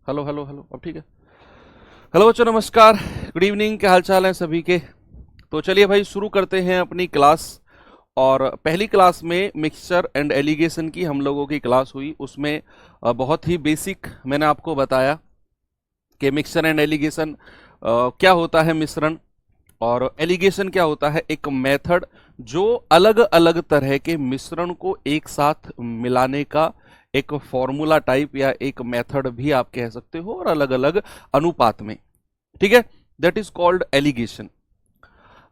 Hello hello hello, अब ठीक है। हेलो बच्चों, नमस्कार, गुड इवनिंग। क्या हाल चाल है सभी के? तो चलिए भाई शुरू करते हैं अपनी क्लास। और पहली क्लास में मिक्सचर एंड एलिगेशन की हम लोगों की क्लास हुई। उसमें बहुत ही बेसिक मैंने आपको बताया कि मिक्सचर एंड एलिगेशन क्या होता है, मिश्रण। और एलिगेशन क्या होता है, एक मेथड जो अलग अलग तरह के मिश्रण को एक साथ मिलाने का एक फॉर्मूला टाइप या एक मेथड भी आप कह सकते हो, और अलग अलग अनुपात में। ठीक है, दैट इज कॉल्ड एलिगेशन।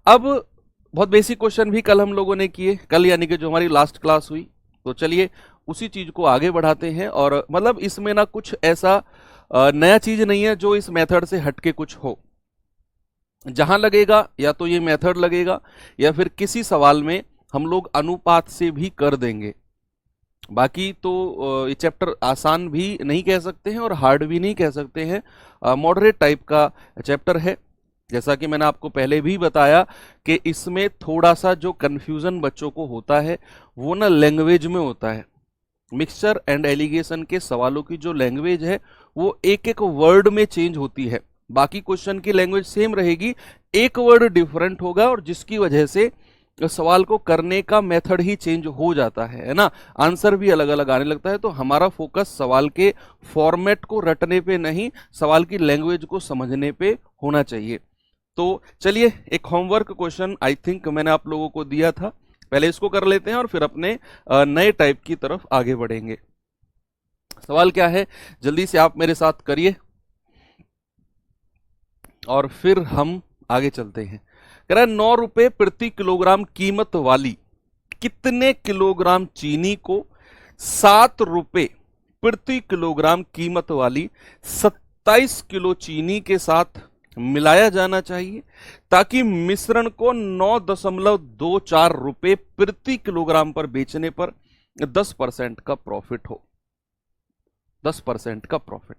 अब बहुत बेसिक क्वेश्चन भी कल हम लोगों ने किए, कल यानी कि जो हमारी लास्ट क्लास हुई। तो चलिए उसी चीज को आगे बढ़ाते हैं। और मतलब इसमें ना कुछ ऐसा नया चीज नहीं है जो इस मेथड से हटके कुछ हो। जहां लगेगा या तो ये मेथड लगेगा, या फिर किसी सवाल में हम लोग अनुपात से भी कर देंगे। बाकी तो ये चैप्टर आसान भी नहीं कह सकते हैं और हार्ड भी नहीं कह सकते हैं, मॉडरेट टाइप का चैप्टर है। जैसा कि मैंने आपको पहले भी बताया कि इसमें थोड़ा सा जो कंफ्यूजन बच्चों को होता है वो ना लैंग्वेज में होता है। मिक्सचर एंड एलिगेशन के सवालों की जो लैंग्वेज है वो एक एक वर्ड में चेंज होती है। बाकी क्वेश्चन की लैंग्वेज सेम रहेगी, एक वर्ड डिफरेंट होगा, और जिसकी वजह से सवाल को करने का मेथड ही चेंज हो जाता है ना। आंसर भी अलग अलग आने लगता है। तो हमारा फोकस सवाल के फॉर्मेट को रटने पे नहीं, सवाल की लैंग्वेज को समझने पे होना चाहिए। तो चलिए एक होमवर्क क्वेश्चन आई थिंक मैंने आप लोगों को दिया था, पहले इसको कर लेते हैं और फिर अपने नए टाइप की तरफ आगे बढ़ेंगे। सवाल क्या है, जल्दी से आप मेरे साथ करिए और फिर हम आगे चलते हैं। कह रहा है 9 रुपए प्रति किलोग्राम कीमत वाली कितने किलोग्राम चीनी को 7 रुपए प्रति किलोग्राम कीमत वाली 27 किलो चीनी के साथ मिलाया जाना चाहिए, ताकि मिश्रण को 9.24 रुपए प्रति किलोग्राम पर बेचने पर 10% का प्रॉफिट हो। 10% का प्रॉफिट।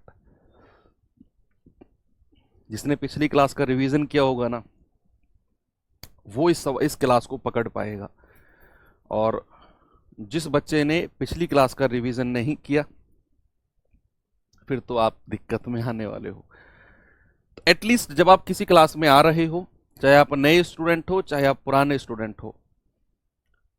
जिसने पिछली क्लास का रिवीजन किया होगा ना, वो इस क्लास को पकड़ पाएगा। और जिस बच्चे ने पिछली क्लास का रिवीजन नहीं किया, फिर तो आप दिक्कत में आने वाले हो। तो एटलीस्ट जब आप किसी क्लास में आ रहे हो, चाहे आप नए स्टूडेंट हो चाहे आप पुराने स्टूडेंट हो,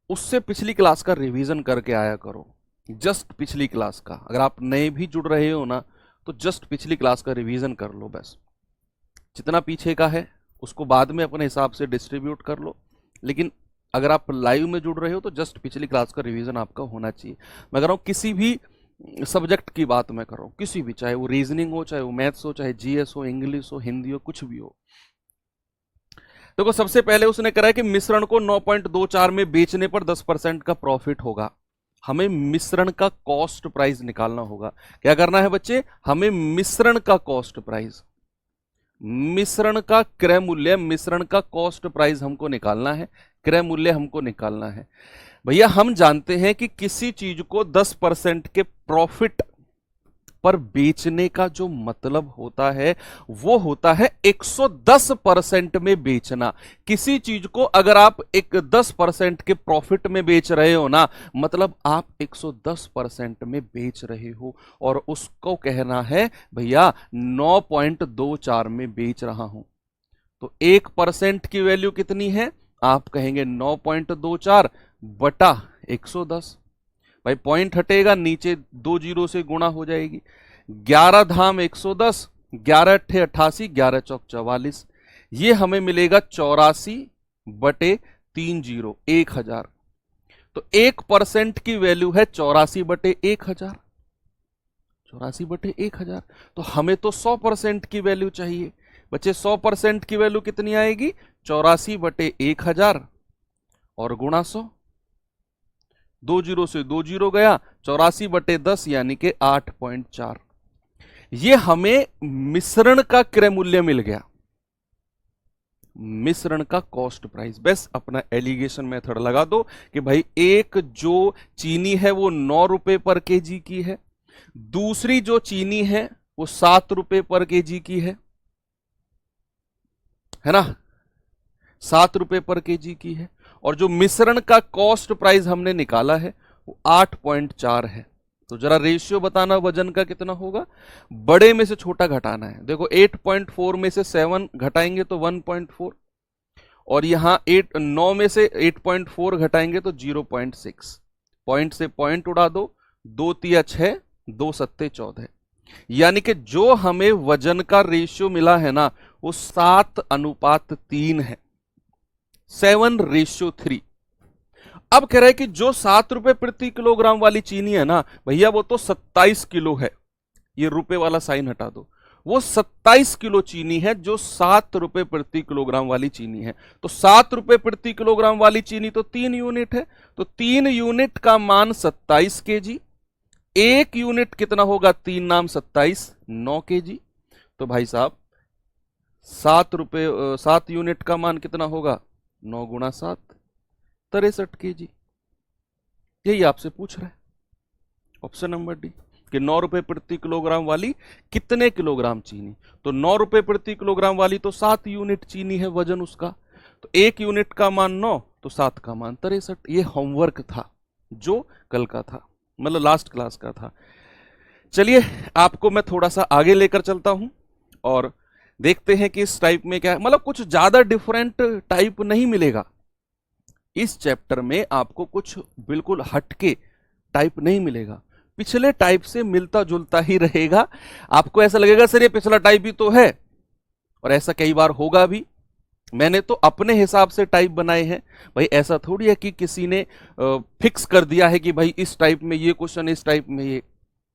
उससे पिछली क्लास का रिवीजन करके आया करो। जस्ट पिछली क्लास का, अगर आप नए भी जुड़ रहे हो ना, तो जस्ट पिछली क्लास का रिवीजन कर लो बस। जितना पीछे का है उसको बाद में अपने हिसाब से डिस्ट्रीब्यूट कर लो, लेकिन अगर आप लाइव में जुड़ रहे हो तो जस्ट पिछली क्लास का रिवीजन आपका होना चाहिए। मैं कह रहा हूँ किसी भी सब्जेक्ट की बात मैं कर रहा हूँ, किसी भी, चाहे वो रीजनिंग हो, चाहे वो मैथ्स हो, चाहे जीएस हो, इंग्लिश हो, हिंदी हो, कुछ भी हो। देखो सबसे पहले उसने करा है कि मिश्रण को 9.24 में बेचने पर 10% का प्रॉफिट होगा। हमें मिश्रण का कॉस्ट प्राइस निकालना होगा। क्या करना है बच्चे, हमें मिश्रण का कॉस्ट प्राइस, मिश्रण का क्रय मूल्य, मिश्रण का कॉस्ट प्राइस हमको निकालना है, क्रय मूल्य हमको निकालना है। भैया हम जानते हैं कि किसी चीज को 10% के प्रॉफिट पर बेचने का जो मतलब होता है वो होता है 110% में बेचना। किसी चीज को अगर आप एक 10% के प्रॉफिट में बेच रहे हो ना, मतलब आप 110% में बेच रहे हो, और उसको कहना है भैया 9.24 में बेच रहा हूं। तो 1% की वैल्यू कितनी है, आप कहेंगे 9.24 बटा 110। भाई पॉइंट हटेगा, नीचे 2 जीरो से गुणा हो जाएगी। 11 धाम 110, 11 अट्ठे 88, 11 चौक 44। ये हमें मिलेगा 84 बटे 30, 1000। तो 1% की वैल्यू है 84 बटे 1000, 84 बटे 1000। तो हमें तो 100% की वैल्यू चाहिए बच्चे। 100% की वैल्यू कितनी आएगी, 84 बटे 1000 और गुणा 100। 2 जीरो से 2 जीरो गया, 84 बटे 10 यानी कि 8.4। ये हमें मिश्रण का क्रय मूल्य मिल गया, मिश्रण का कॉस्ट प्राइस। बस अपना एलिगेशन मेथड लगा दो कि भाई एक जो चीनी है वो 9 रुपए पर केजी की है, दूसरी जो चीनी है वो 7 रुपए पर केजी की है ना, 7 रुपए पर केजी की है। और जो मिश्रण का कॉस्ट प्राइस हमने निकाला है वो 8.4 है। तो जरा रेशियो बताना वजन का कितना होगा, बड़े में से छोटा घटाना है। देखो 8.4 में से 7 घटाएंगे तो 1.4, और यहां 9 में से 8.4 घटाएंगे तो 0.6। पॉइंट से पॉइंट उड़ा दो, 2 तिया 6, 2 सत्ते 14। यानी कि जो हमें वजन का रेशियो मिला है ना, वो 7:3 है, 7:3। अब कह रहा है कि जो 7 रुपए प्रति किलोग्राम वाली चीनी है ना भैया, वो तो 27 किलो है। ये रुपए वाला साइन हटा दो, वो 27 किलो चीनी है जो 7 रुपए प्रति किलोग्राम वाली चीनी है। तो 7 रुपए प्रति किलोग्राम वाली चीनी तो 3 यूनिट है, तो 3 यूनिट का मान 27 kg। 1 यूनिट कितना होगा, 3 नाम 27, 9 kg। तो भाई साहब 7 यूनिट का मान कितना होगा, 9 × 7, 63 kg। यही आपसे पूछ रहा है ऑप्शन नंबर डी, कि 9 रुपए प्रति किलोग्राम वाली कितने किलोग्राम चीनी। तो 9 रुपए प्रति किलोग्राम वाली तो 7 यूनिट चीनी है वजन उसका, तो 1 यूनिट का मान 9, तो 7 का मान 63। ये होमवर्क था जो कल का था, मतलब लास्ट क्लास का था। चलिए आपको मैं थोड़ा सा आगे लेकर चलता हूं और देखते हैं कि इस टाइप में क्या है। मतलब कुछ ज्यादा डिफरेंट टाइप नहीं मिलेगा इस चैप्टर में, आपको कुछ बिल्कुल हटके टाइप नहीं मिलेगा, पिछले टाइप से मिलता जुलता ही रहेगा। आपको ऐसा लगेगा सर ये पिछला टाइप ही तो है, और ऐसा कई बार होगा भी। मैंने तो अपने हिसाब से टाइप बनाए हैं भाई, ऐसा थोड़ी है कि किसी ने फिक्स कर दिया है कि भाई इस टाइप में ये क्वेश्चन, इस टाइप में ये।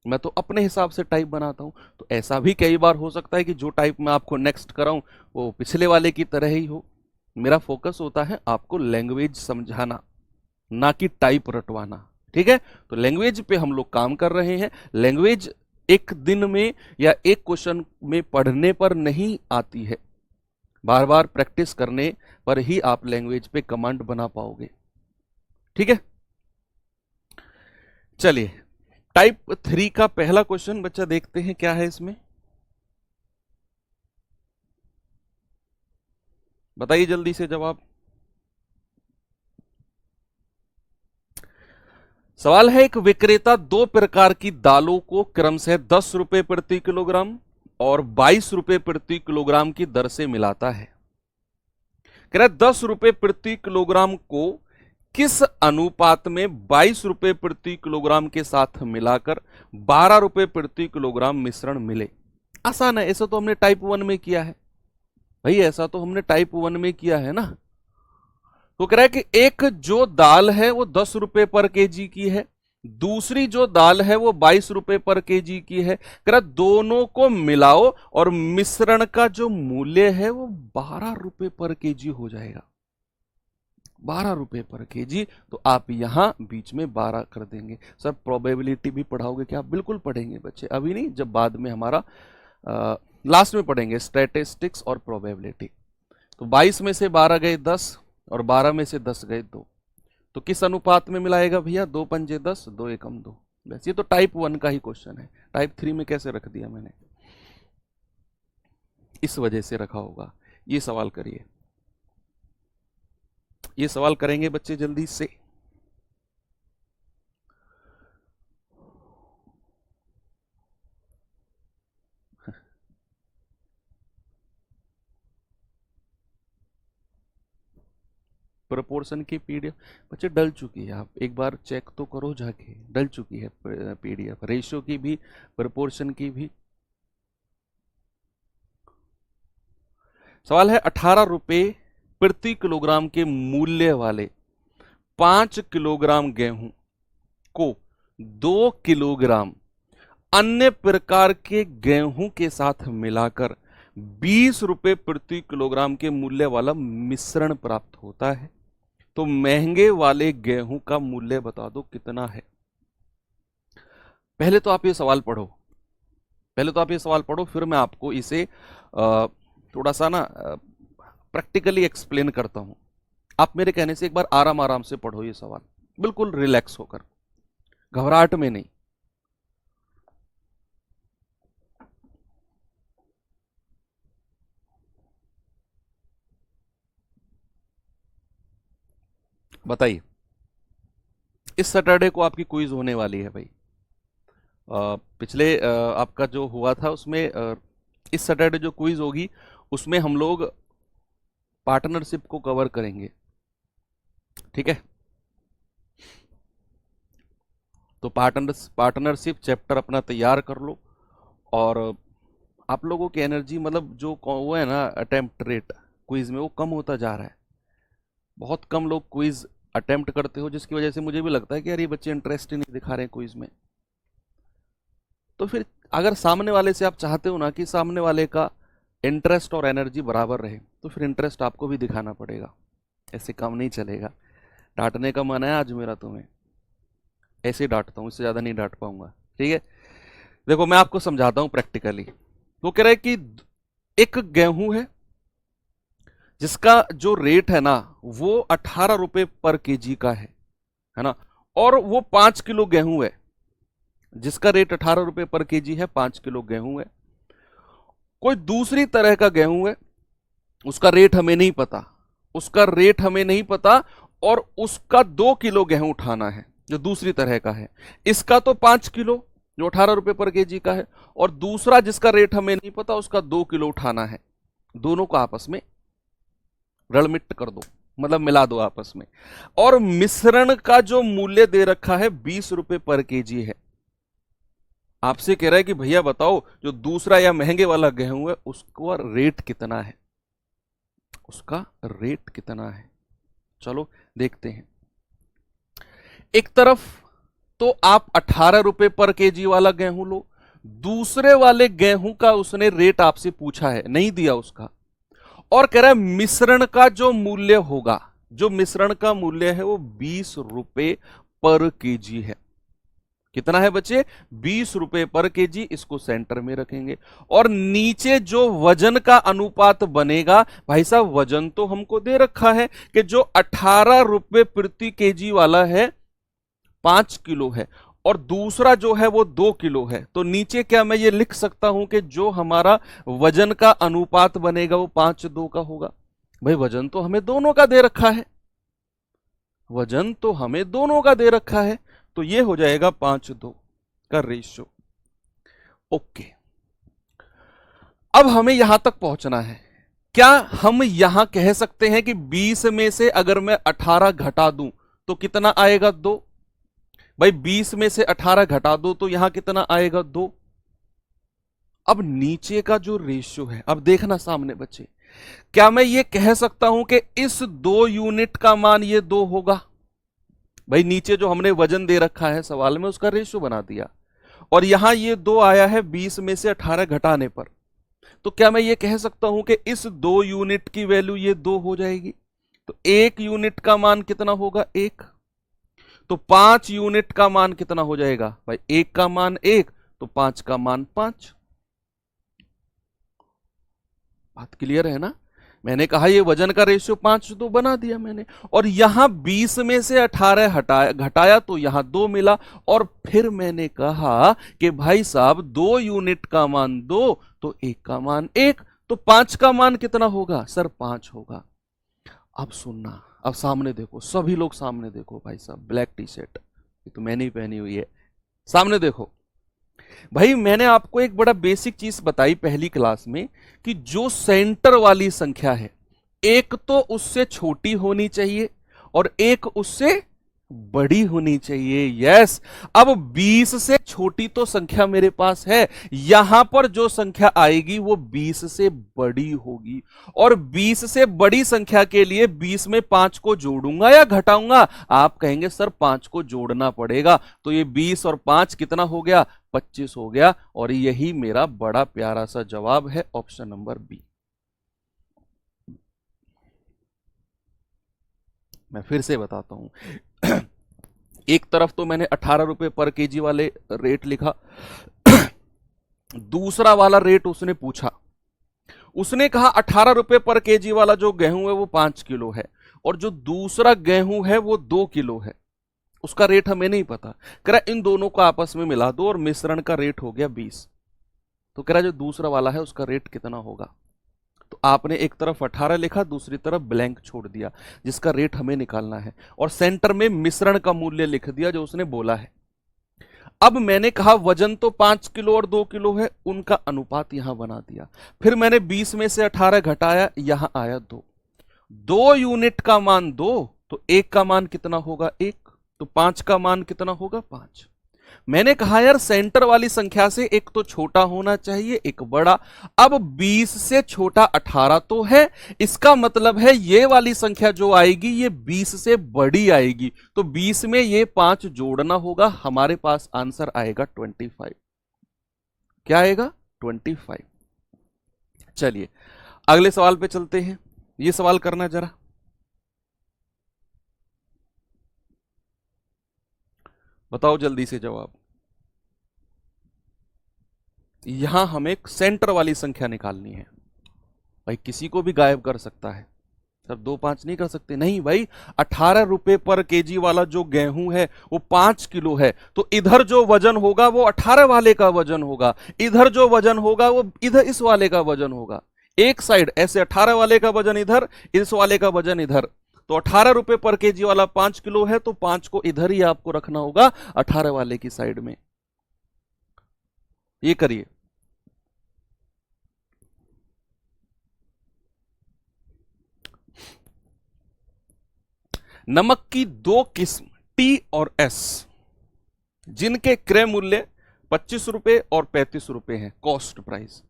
मैं तो अपने हिसाब से टाइप बनाता हूं। तो ऐसा भी कई बार हो सकता है कि जो टाइप मैं आपको नेक्स्ट कराऊं वो पिछले वाले की तरह ही हो। मेरा फोकस होता है आपको लैंग्वेज समझाना, ना कि टाइप रटवाना, ठीक है। तो लैंग्वेज पे हम लोग काम कर रहे हैं। लैंग्वेज एक दिन में या एक क्वेश्चन में पढ़ने पर नहीं आती है, बार बार प्रैक्टिस करने पर ही आप लैंग्वेज पे कमांड बना पाओगे, ठीक है। चलिए टाइप 3 का पहला क्वेश्चन बच्चा देखते हैं क्या है इसमें। बताइए जल्दी से जवाब। सवाल है, एक विक्रेता 2 प्रकार की दालों को क्रमशः 10 रुपए प्रति किलोग्राम और 22 रुपए प्रति किलोग्राम की दर से मिलाता है। कह रहा है 10 रुपए प्रति किलोग्राम को किस अनुपात में 22 रुपए प्रति किलोग्राम के साथ मिलाकर 12 रुपए प्रति किलोग्राम मिश्रण मिले। आसान है, ऐसा तो हमने टाइप 1 में किया है भाई, ऐसा तो हमने टाइप 1 में किया है ना। तो कह रहा है कि एक जो दाल है वो 10 रुपए पर केजी की है, दूसरी जो दाल है वो 22 रुपए पर केजी की है। कह रहा दोनों को मिलाओ और मिश्रण का जो मूल्य है वो 12 रुपए पर केजी हो जाएगा। 12 रुपए पर केजी, तो आप यहां बीच में 12 कर देंगे। सर प्रोबेबिलिटी भी पढ़ाओगे क्या? बिल्कुल पढ़ेंगे बच्चे, अभी नहीं, जब बाद में हमारा लास्ट में पढ़ेंगे स्टैटिस्टिक्स और प्रोबेबिलिटी। तो 22 में से 12 गए 10 और 12 में से 10 गए 2, तो किस अनुपात में मिलाएगा भैया? 2 पंजे 10, 2 एकम 2। बस ये तो टाइप 1 का ही क्वेश्चन है, टाइप 3 में कैसे रख दिया मैंने, इस वजह से रखा होगा। ये सवाल करिए, ये सवाल करेंगे बच्चे जल्दी से। प्रोपोर्शन की पीडीएफ बच्चे डल चुकी है, आप एक बार चेक तो करो जाके, डल चुकी है पीडीएफ, रेशियो की भी प्रोपोर्शन की भी। सवाल है 18 रुपए प्रति किलोग्राम के मूल्य वाले 5 किलोग्राम गेहूं को 2 किलोग्राम अन्य प्रकार के गेहूं के साथ मिलाकर 20 रुपए प्रति किलोग्राम के मूल्य वाला मिश्रण प्राप्त होता है। तो महंगे वाले गेहूं का मूल्य बता दो कितना है। पहले तो आप ये सवाल पढ़ो, पहले तो आप ये सवाल पढ़ो, फिर मैं आपको इसे थोड़ा सा ना प्रैक्टिकली एक्सप्लेन करता हूं। आप मेरे कहने से एक बार आराम आराम से पढ़ो ये सवाल, बिल्कुल रिलैक्स होकर, घबराहट में नहीं। बताइए, इस सैटरडे को आपकी क्विज होने वाली है भाई, पिछले आपका जो हुआ था उसमें इस सैटरडे जो क्विज होगी उसमें हम लोग पार्टनरशिप को कवर करेंगे, ठीक है। तो पार्टनरशिप चैप्टर अपना तैयार कर लो। और आप लोगों की एनर्जी मतलब जो वो है ना अटेम्प्ट रेट क्विज में वो कम होता जा रहा है। बहुत कम लोग क्विज अटेम्प्ट करते हो, जिसकी वजह से मुझे भी लगता है कि यार ये बच्चे इंटरेस्ट ही नहीं दिखा रहे हैं क्विज में। तो फिर अगर सामने वाले से आप चाहते हो ना कि सामने वाले का इंटरेस्ट और एनर्जी बराबर रहे, तो फिर इंटरेस्ट आपको भी दिखाना पड़ेगा। ऐसे काम नहीं चलेगा। डांटने का मन है आज मेरा तुम्हें, ऐसे ही डांटता हूँ, इससे ज़्यादा नहीं डांट पाऊंगा, ठीक है। देखो मैं आपको समझाता हूँ प्रैक्टिकली। वो कह रहा है कि एक गेहूं है जिसका जो रेट है ना वो 18 रुपए पर केजी का है ना, और वो 5 किलो गेहूं है जिसका रेट 18 रुपए पर केजी है, 5 किलो गेहूं है। कोई दूसरी तरह का गेहूं है, उसका रेट हमें नहीं पता, उसका रेट हमें नहीं पता, और उसका 2 किलो गेहूं उठाना है जो दूसरी तरह का है। इसका तो 5 किलो जो 18 रुपए पर केजी का है, और दूसरा जिसका रेट हमें नहीं पता उसका 2 किलो उठाना है। दोनों को आपस में रलमिट कर दो, मतलब मिला दो आपस में, और मिश्रण का जो मूल्य दे रखा है 20 रुपए पर केजी है। आपसे कह रहा है कि भैया बताओ जो दूसरा या महंगे वाला गेहूं है उसका रेट कितना है, उसका रेट कितना है। चलो देखते हैं। एक तरफ तो आप 18 रुपए पर केजी वाला गेहूं लो, दूसरे वाले गेहूं का उसने रेट आपसे पूछा है, नहीं दिया उसका, और कह रहा है मिश्रण का जो मूल्य होगा, जो मिश्रण का मूल्य है वो 20 रुपए पर केजी है। कितना है बच्चे? 20 रुपए पर केजी। इसको सेंटर में रखेंगे, और नीचे जो वजन का अनुपात बनेगा, भाई साहब वजन तो हमको दे रखा है कि जो 18 रुपए प्रति केजी वाला है 5 किलो है, और दूसरा जो है वो 2 किलो है। तो नीचे क्या मैं ये लिख सकता हूं कि जो हमारा वजन का अनुपात बनेगा वो 5:2 का होगा। भाई वजन तो हमें दोनों का दे रखा है, वजन तो हमें दोनों का दे रखा है, तो ये हो जाएगा 5:2 का रेशियो। ओके, अब हमें यहां तक पहुंचना है। क्या हम यहां कह सकते हैं कि 20 में से अगर मैं 18 घटा दूं तो कितना आएगा? 2। भाई 20 में से 18 घटा दो तो यहां कितना आएगा? 2। अब नीचे का जो रेशियो है, अब देखना सामने बच्चे, क्या मैं ये कह सकता हूं कि इस 2 यूनिट का मान ये 2 होगा? भाई नीचे जो हमने वजन दे रखा है सवाल में उसका रेशियो बना दिया, और यहां ये 2 आया है 20 में से 18 घटाने पर। तो क्या मैं ये कह सकता हूं कि इस 2 यूनिट की वैल्यू ये 2 हो जाएगी? तो 1 यूनिट का मान कितना होगा? 1। तो 5 यूनिट का मान कितना हो जाएगा? भाई 1 का मान 1 तो 5 का मान 5। बात क्लियर है ना? मैंने कहा ये वजन का रेशियो 5 तो बना दिया मैंने, और यहां 20 में से 18 हटाया घटाया तो यहां 2 मिला, और फिर मैंने कहा कि भाई साहब 2 यूनिट का मान 2 तो 1 का मान 1, तो 5 का मान कितना होगा? सर 5 होगा। अब सुनना, अब सामने देखो, सभी लोग सामने देखो। भाई साहब ब्लैक टी शर्ट ये तो मैंने ही पहनी हुई है, सामने देखो। भाई मैंने आपको एक बड़ा बेसिक चीज बताई पहली क्लास में कि जो सेंटर वाली संख्या है एक तो उससे छोटी होनी चाहिए और एक उससे बड़ी होनी चाहिए। यस, अब 20 से छोटी तो संख्या मेरे पास है, यहां पर जो संख्या आएगी वो 20 से बड़ी होगी, और 20 से बड़ी संख्या के लिए 20 में 5 को जोड़ूंगा या घटाऊंगा? आप कहेंगे सर 5 को जोड़ना पड़ेगा, तो ये 20 और 5 कितना हो गया? 25 हो गया, और यही मेरा बड़ा प्यारा सा जवाब है, ऑप्शन नंबर बी। मैं फिर से बताता हूं। एक तरफ तो मैंने 18 रुपए पर केजी वाले रेट लिखा, दूसरा वाला रेट उसने पूछा, उसने कहा 18 रुपए पर केजी वाला जो गेहूं है वो 5 किलो है, और जो दूसरा गेहूं है वो 2 किलो है, उसका रेट हमें नहीं पता। कह रहा इन दोनों को आपस में मिला दो और मिश्रण का रेट हो गया 20। तो कह रहा जो दूसरा वाला है उसका रेट कितना होगा? तो आपने एक तरफ 18 लिखा, दूसरी तरफ ब्लैंक छोड़ दिया जिसका रेट हमें निकालना है, और सेंटर में मिश्रण का मूल्य लिख दिया जो उसने बोला है। अब मैंने कहा वजन तो 5 किलो और 2 किलो है, उनका अनुपात यहां बना दिया। फिर मैंने 20 में से 18 घटाया, यहां आया 2। 2 यूनिट का मान 2, तो 1 का मान कितना होगा 1, तो 5 का मान कितना होगा 5। मैंने कहा यार सेंटर वाली संख्या से एक तो छोटा होना चाहिए, एक बड़ा। अब 20 से छोटा 18 तो है, इसका मतलब है ये वाली संख्या जो आएगी ये 20 से बड़ी आएगी, तो 20 में ये 5 जोड़ना होगा, हमारे पास आंसर आएगा 25। क्या आएगा 25। चलिए अगले सवाल पे चलते हैं। ये सवाल करना जरा, बताओ जल्दी से जवाब। यहां हमें सेंटर वाली संख्या निकालनी है। भाई किसी को भी गायब कर सकता है सर, 2 5 नहीं कर सकते, नहीं भाई। 18 रुपए पर केजी वाला जो गेहूं है वो 5 किलो है, तो इधर जो वजन होगा वो 18 वाले का वजन होगा, इधर जो वजन होगा वो इधर इस वाले का वजन होगा। एक साइड ऐसे 18 वाले का वजन इधर, इस वाले का वजन इधर, तो 18 रुपए पर केजी वाला 5 किलो है, तो 5 को इधर ही आपको रखना होगा 18 वाले की साइड में। ये करिए। नमक की 2 किस्म टी और एस, जिनके क्रय मूल्य 25 रुपए और 35 रुपए हैं, कॉस्ट प्राइस।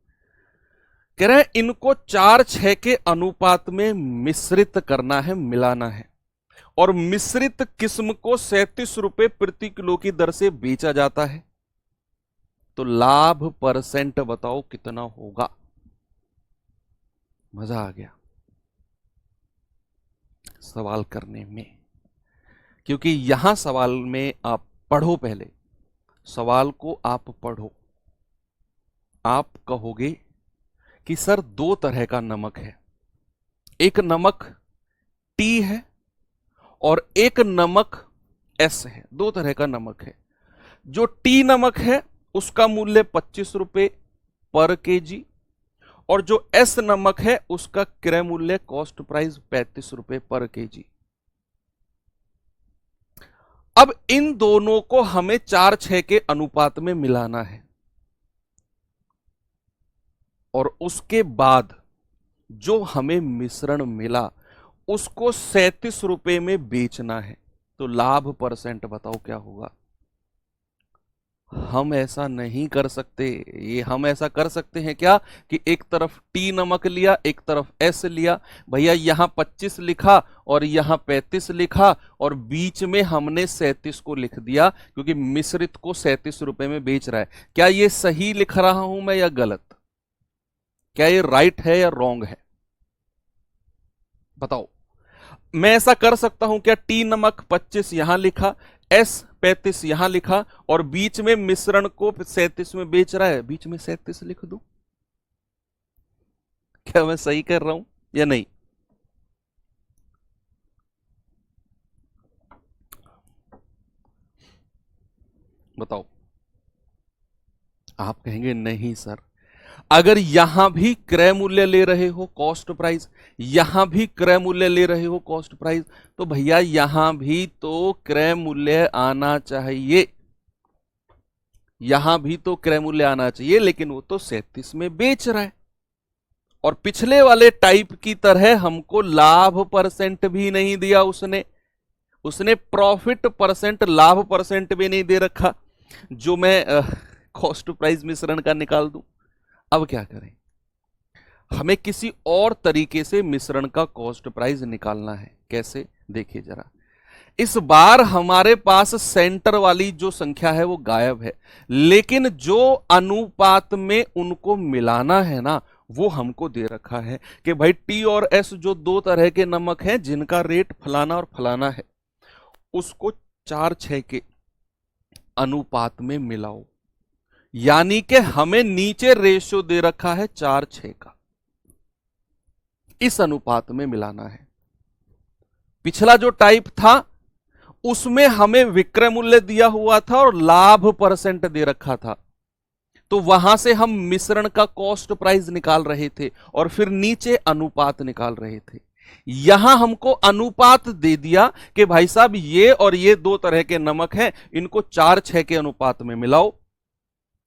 कह रहे हैं इनको 4:6 के अनुपात में मिश्रित करना है, मिलाना है, और मिश्रित किस्म को 37 रुपए प्रति किलो की दर से बेचा जाता है, तो लाभ परसेंट बताओ कितना होगा। मजा आ गया सवाल करने में, क्योंकि यहां सवाल में आप पढ़ो, पहले सवाल को आप पढ़ो। आप कहोगे कि सर 2 तरह का नमक है, एक नमक टी है और एक नमक एस है, 2 तरह का नमक है। जो टी नमक है उसका मूल्य 25 रुपए पर केजी, और जो एस नमक है उसका क्रय मूल्य कॉस्ट प्राइस 35 रुपए पर केजी। अब इन दोनों को हमें 4:6 के अनुपात में मिलाना है, और उसके बाद जो हमें मिश्रण मिला उसको 37 रुपए में बेचना है, तो लाभ परसेंट बताओ क्या होगा। हम ऐसा नहीं कर सकते, ये हम ऐसा कर सकते हैं क्या कि एक तरफ टी नमक लिया, एक तरफ एस लिया, भैया यहां 25 लिखा और यहां 35 लिखा, और बीच में हमने 37 को लिख दिया, क्योंकि मिश्रित को 37 रुपए में बेच रहा है। क्या ये सही लिख रहा हूं मैं या गलत? क्या ये राइट है या रॉन्ग है, बताओ। मैं ऐसा कर सकता हूं क्या, टी नमक 25 यहां लिखा, एस 35 यहां लिखा, और बीच में मिश्रण को 37 में बेच रहा है, बीच में 37 लिख दूं? क्या मैं सही कर रहा हूं या नहीं? बताओ। आप कहेंगे नहीं सर, अगर यहां भी क्रय मूल्य ले रहे हो कॉस्ट प्राइस, यहां भी क्रय मूल्य ले रहे हो कॉस्ट प्राइस, तो भैया यहां भी तो क्रय मूल्य आना चाहिए, यहां भी तो क्रय मूल्य आना चाहिए, लेकिन वो तो 37 में बेच रहा है। और पिछले वाले टाइप की तरह हमको लाभ परसेंट भी नहीं दिया उसने, उसने प्रॉफिट परसेंट, लाभ परसेंट भी नहीं दे रखा, जो मैं कॉस्ट प्राइस मिश्रण का निकाल दूं। अब क्या करें, हमें किसी और तरीके से मिश्रण का कॉस्ट प्राइस निकालना है। कैसे, देखिए जरा। इस बार हमारे पास सेंटर वाली जो संख्या है वो गायब है, लेकिन जो अनुपात में उनको मिलाना है ना, वो हमको दे रखा है कि भाई टी और एस जो 2 तरह के नमक हैं जिनका रेट फलाना और फलाना है, उसको 4:6 के अनुपात में मिलाओ। यानी कि हमें नीचे रेशियो दे रखा है 4:6 का, इस अनुपात में मिलाना है। पिछला जो टाइप था उसमें हमें विक्रय मूल्य दिया हुआ था और लाभ परसेंट दे रखा था, तो वहां से हम मिश्रण का कॉस्ट प्राइस निकाल रहे थे और फिर नीचे अनुपात निकाल रहे थे। यहां हमको अनुपात दे दिया कि भाई साहब ये और ये दो तरह के नमक हैं, इनको 4:6 के अनुपात में मिलाओ।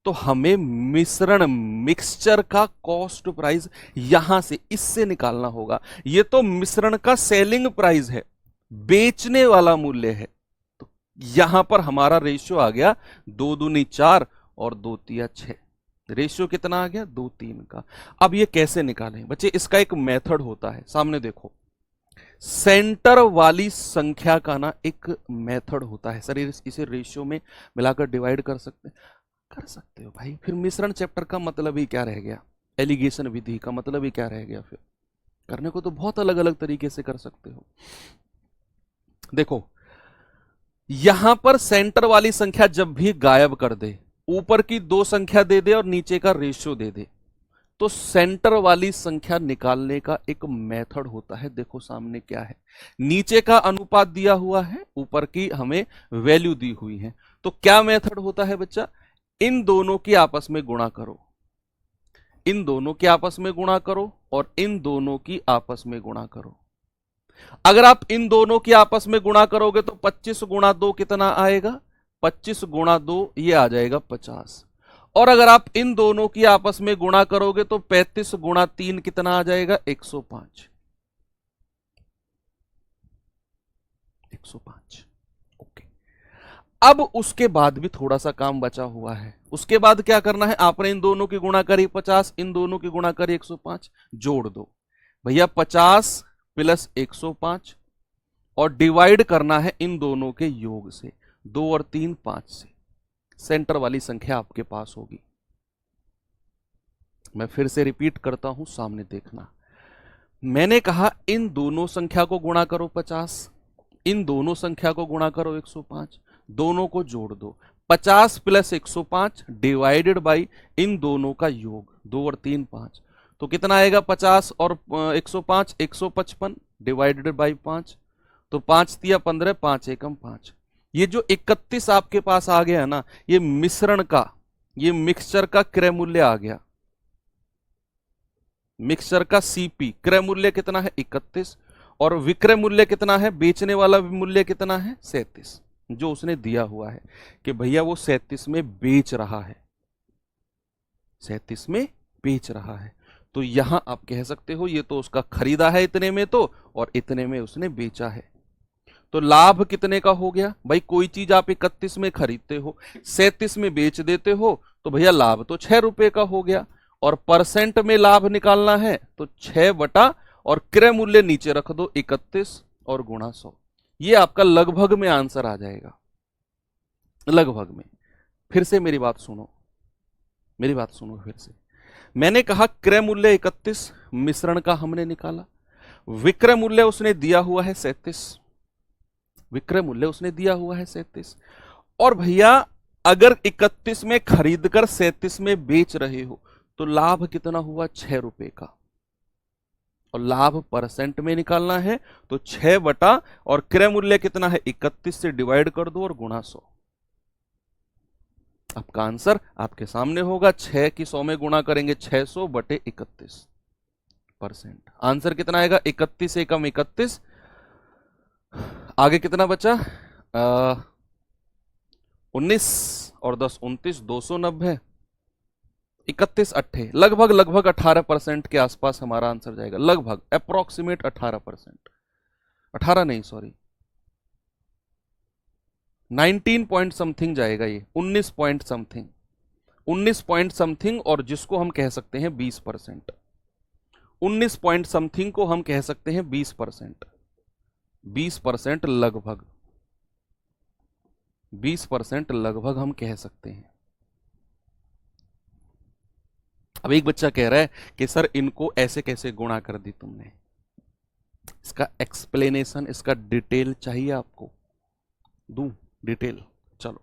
तो हमें मिश्रण मिक्सचर का कॉस्ट प्राइस यहां से इससे निकालना होगा। ये तो मिश्रण का सेलिंग प्राइस है, बेचने वाला मूल्य है। तो यहां पर हमारा रेशियो आ गया 2 दूनी 4 और 2 तिया 6। रेशियो कितना आ गया? 2:3 का। अब ये कैसे निकालें बच्चे? इसका एक मेथड होता है, सामने देखो। सेंटर वाली संख्या का ना एक मेथड होता है। सर इसे रेशियो में मिलाकर डिवाइड कर सकते हैं? कर सकते हो भाई। फिर मिश्रण चैप्टर का मतलब ही क्या रह गया? एलिगेशन विधि का मतलब ही क्या रह गया? फिर करने को तो बहुत अलग अलग तरीके से कर सकते हो। देखो यहां पर सेंटर वाली संख्या जब भी गायब कर दे, ऊपर की दो संख्या दे दे और नीचे का रेशियो दे दे, तो सेंटर वाली संख्या निकालने का एक मेथड होता है। देखो सामने क्या है, नीचे का अनुपात दिया हुआ है, ऊपर की हमें वैल्यू दी हुई है। तो क्या मेथड होता है बच्चा? इन दोनों की आपस में गुणा करो, इन दोनों के आपस में गुणा करो और इन दोनों की आपस में गुणा करो। अगर आप इन दोनों की आपस में गुणा करोगे तो 25 गुणा 2 कितना आएगा? 25 गुणा 2 ये आ जाएगा 50। और अगर आप इन दोनों की आपस में गुणा करोगे तो 35 गुणा 3 कितना आ जाएगा? 105। 105। ओके। अब उसके बाद भी थोड़ा सा काम बचा हुआ है। उसके बाद क्या करना है? आपने इन दोनों की गुणा करी 50, इन दोनों की गुणा करी 105, जोड़ दो भैया 50 प्लस 105 और डिवाइड करना है इन दोनों के योग से, 2 और 3 5 से। सेंटर वाली संख्या आपके पास होगी। मैं फिर से रिपीट करता हूं, सामने देखना। मैंने कहा इन दोनों संख्या को गुणा करो 50, इन दोनों संख्या को गुणा करो 105, दोनों को जोड़ दो। 50 प्लस 105 डिवाइडेड बाई इन दोनों का योग, 2 और 3 5, तो कितना आएगा? 50 और 105 155 डिवाइडेड बाई 5, तो 5 तिया 15, 5 एकम 5। ये जो 31 आपके पास आ गया ना, ये मिश्रण का, ये मिक्सचर का क्रय मूल्य आ गया। मिक्सचर का सीपी क्रय मूल्य कितना है? 31। और विक्रय मूल्य कितना है? बेचने वाला मूल्य कितना है? 37, जो उसने दिया हुआ है कि भैया वो 37 में बेच रहा है, 37 में बेच रहा है। तो यहां आप कह सकते हो ये तो उसका खरीदा है इतने में तो, और इतने में उसने बेचा है। तो लाभ कितने का हो गया भाई? कोई चीज आप 31 में खरीदते हो, 37 में बेच देते हो, तो भैया लाभ तो 6 रुपए का हो गया। और परसेंट में लाभ निकालना है तो 6 बटा और क्रय मूल्य नीचे रख दो 31 और गुणा 100। ये आपका लगभग में आंसर आ जाएगा, लगभग में। फिर से मेरी बात सुनो, मेरी बात सुनो फिर से। मैंने कहा क्रय मूल्य 31 मिश्रण का हमने निकाला, विक्रय मूल्य उसने दिया हुआ है 37, विक्रय मूल्य उसने दिया हुआ है 37। और भैया अगर 31 में खरीद कर 37 में बेच रहे हो तो लाभ कितना हुआ? 6 रुपए का। और लाभ परसेंट में निकालना है तो 6 बटा और क्रय मूल्य कितना है? 31 से डिवाइड कर दो और गुणा 100। आपका आंसर आपके सामने होगा। 6 की 100 में गुणा करेंगे 600 बटे 31%। आंसर कितना आएगा? 31 एकम 31। आगे कितना बचा? 19 और 10 29, 290, 31 अट्ठे, लगभग लगभग 18% के आसपास हमारा आंसर जाएगा। लगभग अप्रोक्सीमेट 18%, 18 नहीं सॉरी 19 पॉइंट समथिंग जाएगा ये, 19 पॉइंट समथिंग, 19 पॉइंट समथिंग। और जिसको हम कह सकते हैं 20%, 19 पॉइंट समथिंग को हम कह सकते हैं 20%, 20% लगभग, 20% लगभग हम कह सकते हैं। अब एक बच्चा कह रहा है कि सर इनको ऐसे कैसे गुणा कर दी तुमने? इसका एक्सप्लेनेशन, इसका डिटेल चाहिए आपको? दूं डिटेल? चलो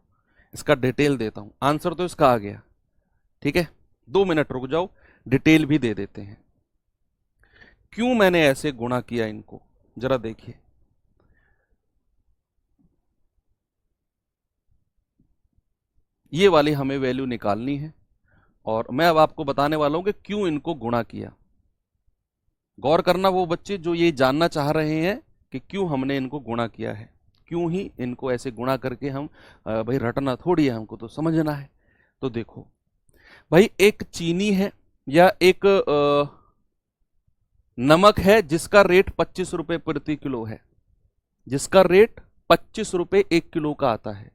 इसका डिटेल देता हूं। आंसर तो इसका आ गया, ठीक है, 2 मिनट रुक जाओ, डिटेल भी दे देते हैं। क्यों मैंने ऐसे गुणा किया इनको, जरा देखिए। ये वाली हमें वैल्यू निकालनी है और मैं अब आपको बताने वाला हूं कि क्यों इनको गुणा किया। गौर करना वो बच्चे जो ये जानना चाह रहे हैं कि क्यों हमने इनको गुणा किया है, क्यों ही इनको ऐसे गुणा करके हम भाई रटना थोड़ी है, हमको तो समझना है। तो देखो भाई, एक चीनी है या एक नमक है जिसका रेट 25 रुपए प्रति किलो है, जिसका रेट 25 रुपए 1 किलो का आता है।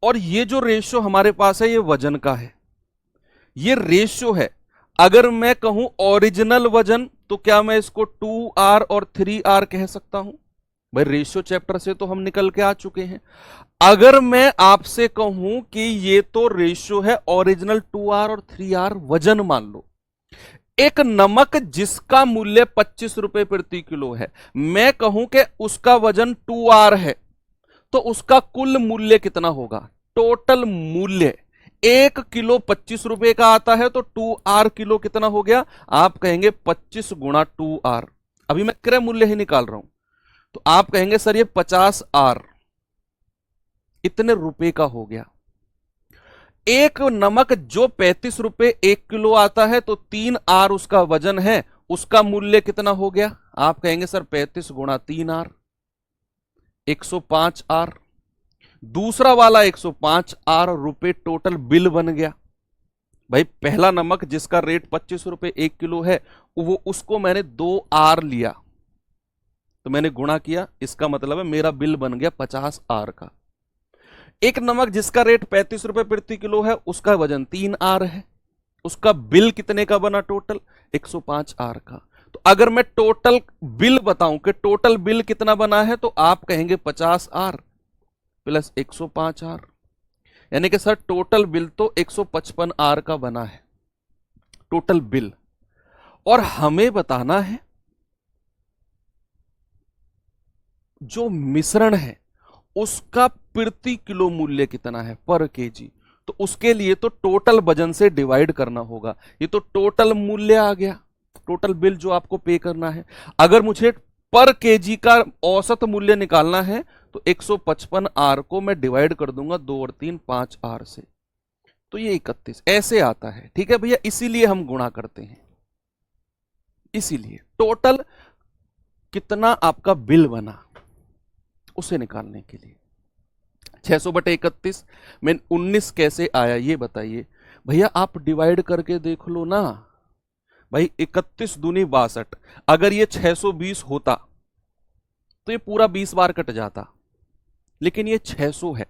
और ये जो रेशियो हमारे पास है ये वजन का है, ये रेशियो है। अगर मैं कहूं ओरिजिनल वजन तो क्या मैं इसको 2R और 3R कह सकता हूं? भाई रेशियो चैप्टर से तो हम निकल के आ चुके हैं। अगर मैं आपसे कहूं कि ये तो रेशियो है ओरिजिनल 2R और 3R वजन मान लो, एक नमक जिसका मूल्य 25 रुपए प्रति किलो है, मैं कहूं कि उसका वजन 2R है, तो उसका कुल मूल्य कितना होगा? टोटल मूल्य 1 किलो 25 रुपए का आता है, तो 2R किलो कितना हो गया? आप कहेंगे 25 गुणा 2R। अभी मैं क्रय मूल्य ही निकाल रहा हूं, तो आप कहेंगे सर ये 50R इतने रुपए का हो गया। एक नमक जो 35 रुपए 1 किलो आता है, तो 3R उसका वजन है, उसका मूल्य कितना हो गया? आप कहेंगे सर 35 गुणा 3R 105R। दूसरा वाला 105R रुपए टोटल बिल बन गया। भाई पहला नमक जिसका रेट 25 रुपए 1 किलो है, वो उसको मैंने 2R लिया, तो मैंने गुणा किया, इसका मतलब है मेरा बिल बन गया 50R का। एक नमक जिसका रेट 35 रुपए प्रति किलो है, उसका वजन 3R है, उसका बिल कितने का बना? टोटल 105R का। तो अगर मैं टोटल बिल बताऊं कि टोटल बिल कितना बना है, तो आप कहेंगे 50R प्लस 105R, यानी कि सर टोटल बिल तो 155R का बना है, टोटल बिल। और हमें बताना है जो मिश्रण है उसका प्रति किलो मूल्य कितना है, पर केजी। तो उसके लिए तो टोटल वजन से डिवाइड करना होगा। ये तो टोटल मूल्य आ गया, टोटल बिल जो आपको पे करना है। अगर मुझे पर केजी का औसत मूल्य निकालना है, तो 155R को मैं डिवाइड कर दूंगा 2 और 3 5R से, तो ये 31 ऐसे आता है। ठीक है भैया, इसीलिए हम गुणा करते हैं, इसीलिए टोटल कितना आपका बिल बना उसे निकालने के लिए। 600/31 में 19 कैसे आया ये बताइए भैया। आप डिवाइड करके देख लो ना भाई, 31 दूनी 62। अगर ये 620 होता तो ये पूरा 20 बार कट जाता, लेकिन ये 600 है,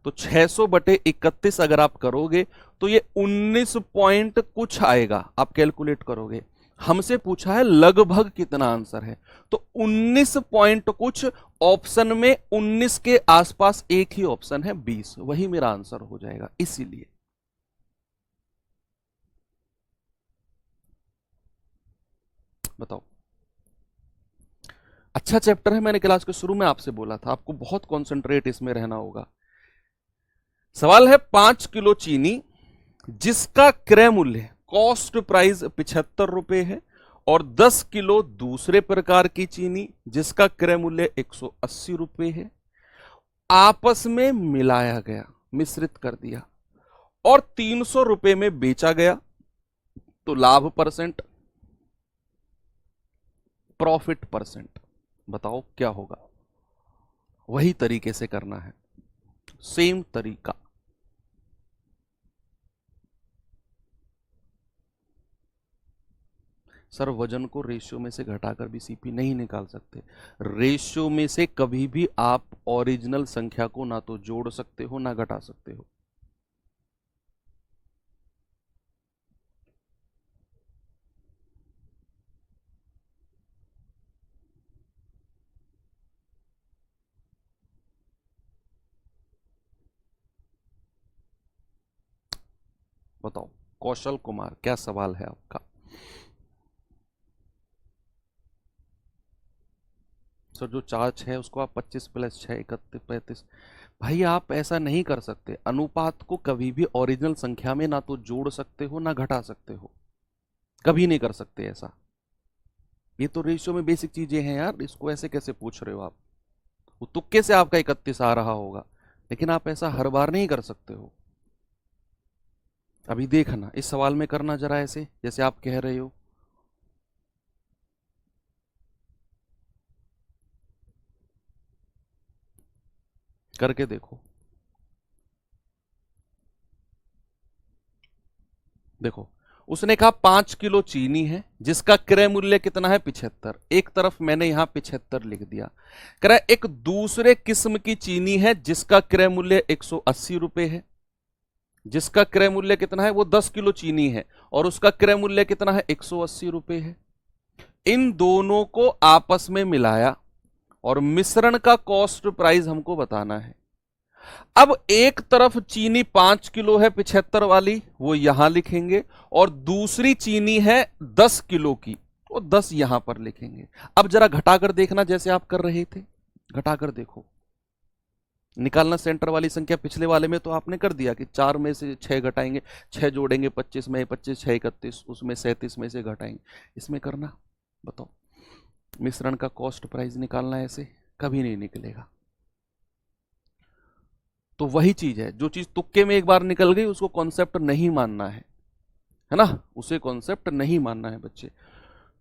तो 600/31 अगर आप करोगे तो ये 19 पॉइंट कुछ आएगा। आप कैलकुलेट करोगे, हमसे पूछा है लगभग कितना आंसर है, तो 19 पॉइंट कुछ। ऑप्शन में 19 के आसपास एक ही ऑप्शन है 20, वही मेरा आंसर हो जाएगा। इसीलिए बताओ, अच्छा चैप्टर है, मैंने क्लास के शुरू में आपसे बोला था आपको बहुत कंसंट्रेट इसमें रहना होगा। सवाल है 5 किलो चीनी जिसका क्रय मूल्य कॉस्ट प्राइस 75 रुपए है, और 10 किलो दूसरे प्रकार की चीनी जिसका क्रय मूल्य 180 रुपए है, आपस में मिलाया गया, मिश्रित कर दिया, और 300 रुपए में बेचा गया, तो लाभ परसेंट, प्रॉफिट परसेंट। बताओ क्या होगा? वही तरीके से करना है, सेम तरीका। सर वजन को रेशियो में से घटाकर भी सीपी नहीं निकाल सकते। रेशियो में से कभी भी आप ओरिजिनल संख्या को ना तो जोड़ सकते हो ना घटा सकते हो। बताओ कौशल कुमार, क्या सवाल है आपका? सर जो चार्ज है उसको आप 25 + 6 31 35। भाई आप ऐसा नहीं कर सकते, अनुपात को कभी भी ओरिजिनल संख्या में ना तो जोड़ सकते हो ना घटा सकते हो, कभी नहीं कर सकते ऐसा। ये तो रेशियो में बेसिक चीजें हैं यार, इसको ऐसे कैसे पूछ रहे हो आप? वो तुक्के से आपका 31 आ रहा होगा, लेकिन आप ऐसा हर बार नहीं कर सकते हो। अभी देखना इस सवाल में करना जरा ऐसे जैसे आप कह रहे हो। करके देखो। देखो, उसने कहा 5 किलो चीनी है जिसका क्रय मूल्य कितना है 75। एक तरफ मैंने यहां 75 लिख दिया। कह रहा है एक दूसरे किस्म की चीनी है जिसका क्रय मूल्य 180 रुपए है। जिसका क्रय मूल्य कितना है, वो 10 किलो चीनी है और उसका क्रय मूल्य कितना है 180 रुपए है। इन दोनों को आपस में मिलाया और मिश्रण का कॉस्ट प्राइस हमको बताना है। अब एक तरफ चीनी 5 किलो है 75 वाली, वो यहां लिखेंगे, और दूसरी चीनी है 10 किलो की, वो 10 यहां पर लिखेंगे। अब जरा घटाकर देखना जैसे आप कर रहे थे, घटाकर देखो। निकालना सेंटर वाली संख्या, पिछले वाले में तो आपने कर दिया कि 4 में से 6 घटाएंगे, 6 जोड़ेंगे 25 में, 25 6 31, उसमें 37 में से घटाएंगे। इसमें करना, बताओ मिश्रण का कॉस्ट प्राइस निकालना, ऐसे कभी नहीं निकलेगा। तो वही चीज है, जो चीज तुक्के में एक बार निकल गई उसको कॉन्सेप्ट नहीं मानना है ना, उसे कॉन्सेप्ट नहीं मानना है बच्चे।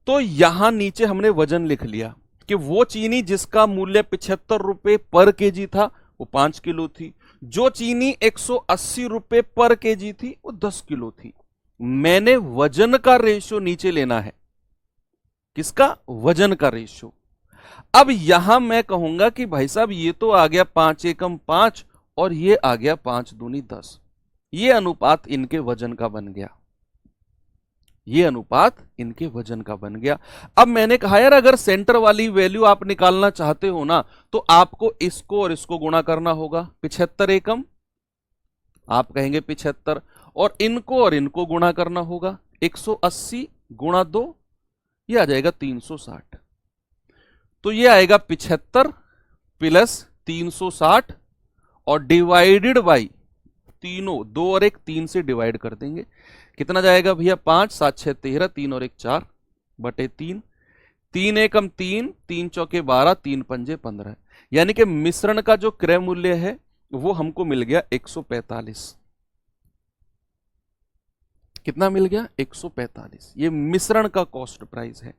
तो यहां नीचे हमने वजन लिख लिया कि वो चीनी जिसका मूल्य 75 रुपए पर केजी था वो 5 किलो थी, जो चीनी 180 रुपए पर केजी थी वो 10 किलो थी। मैंने वजन का रेशियो नीचे लेना है। किसका? वजन का रेशियो। अब यहां मैं कहूंगा कि भाई साहब ये तो आ गया 5 एकम 5 और ये आ गया 5 दूनी 10। ये अनुपात इनके वजन का बन गया, ये अनुपात इनके वजन का बन गया। अब मैंने कहा यार अगर सेंटर वाली वैल्यू आप निकालना चाहते हो ना तो आपको इसको और इसको गुणा करना होगा। 75 एकम आप कहेंगे 75, और इनको और इनको गुणा करना होगा। 180 गुणा 2 ये आ जाएगा 360। तो ये आएगा 75 प्लस 360 और डिवाइडेड बाई तीनों, 2 और 1 3 से डिवाइड कर देंगे। कितना जाएगा भैया? 5 7 6 13, 3 और 1 4 बटे 3, 3 एकम 3, 3 चौके 12, 3 पंजे 15। यानी कि मिश्रण का जो क्रय मूल्य है वो हमको मिल गया 145। कितना मिल गया? 145। ये मिश्रण का कॉस्ट प्राइस है।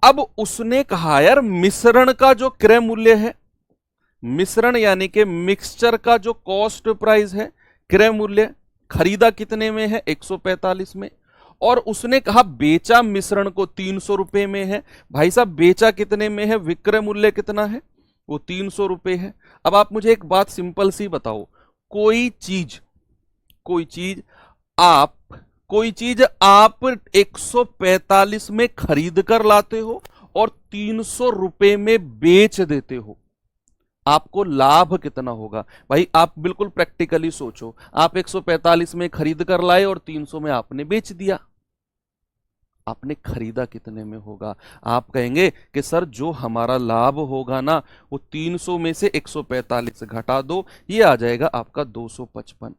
अब उसने कहा यार मिश्रण का जो क्रय मूल्य है, मिश्रण यानी कि मिक्सचर का जो कॉस्ट प्राइस है, क्रय मूल्य, खरीदा कितने में है? 145 में। और उसने कहा बेचा मिश्रण को 300 रुपए में है। भाई साहब बेचा कितने में है? विक्रय मूल्य कितना है? वो 300 रुपए है। अब आप मुझे एक बात सिंपल सी बताओ, कोई चीज आप 145 में खरीद कर लाते हो और 300 रुपए में बेच देते हो, आपको लाभ कितना होगा? भाई आप बिल्कुल प्रैक्टिकली सोचो, आप 145 में खरीद कर लाए और 300 में आपने बेच दिया, आपने खरीदा कितने में होगा? आप कहेंगे कि सर जो हमारा लाभ होगा ना वो 300 में से 145 घटा दो, ये आ जाएगा आपका 255।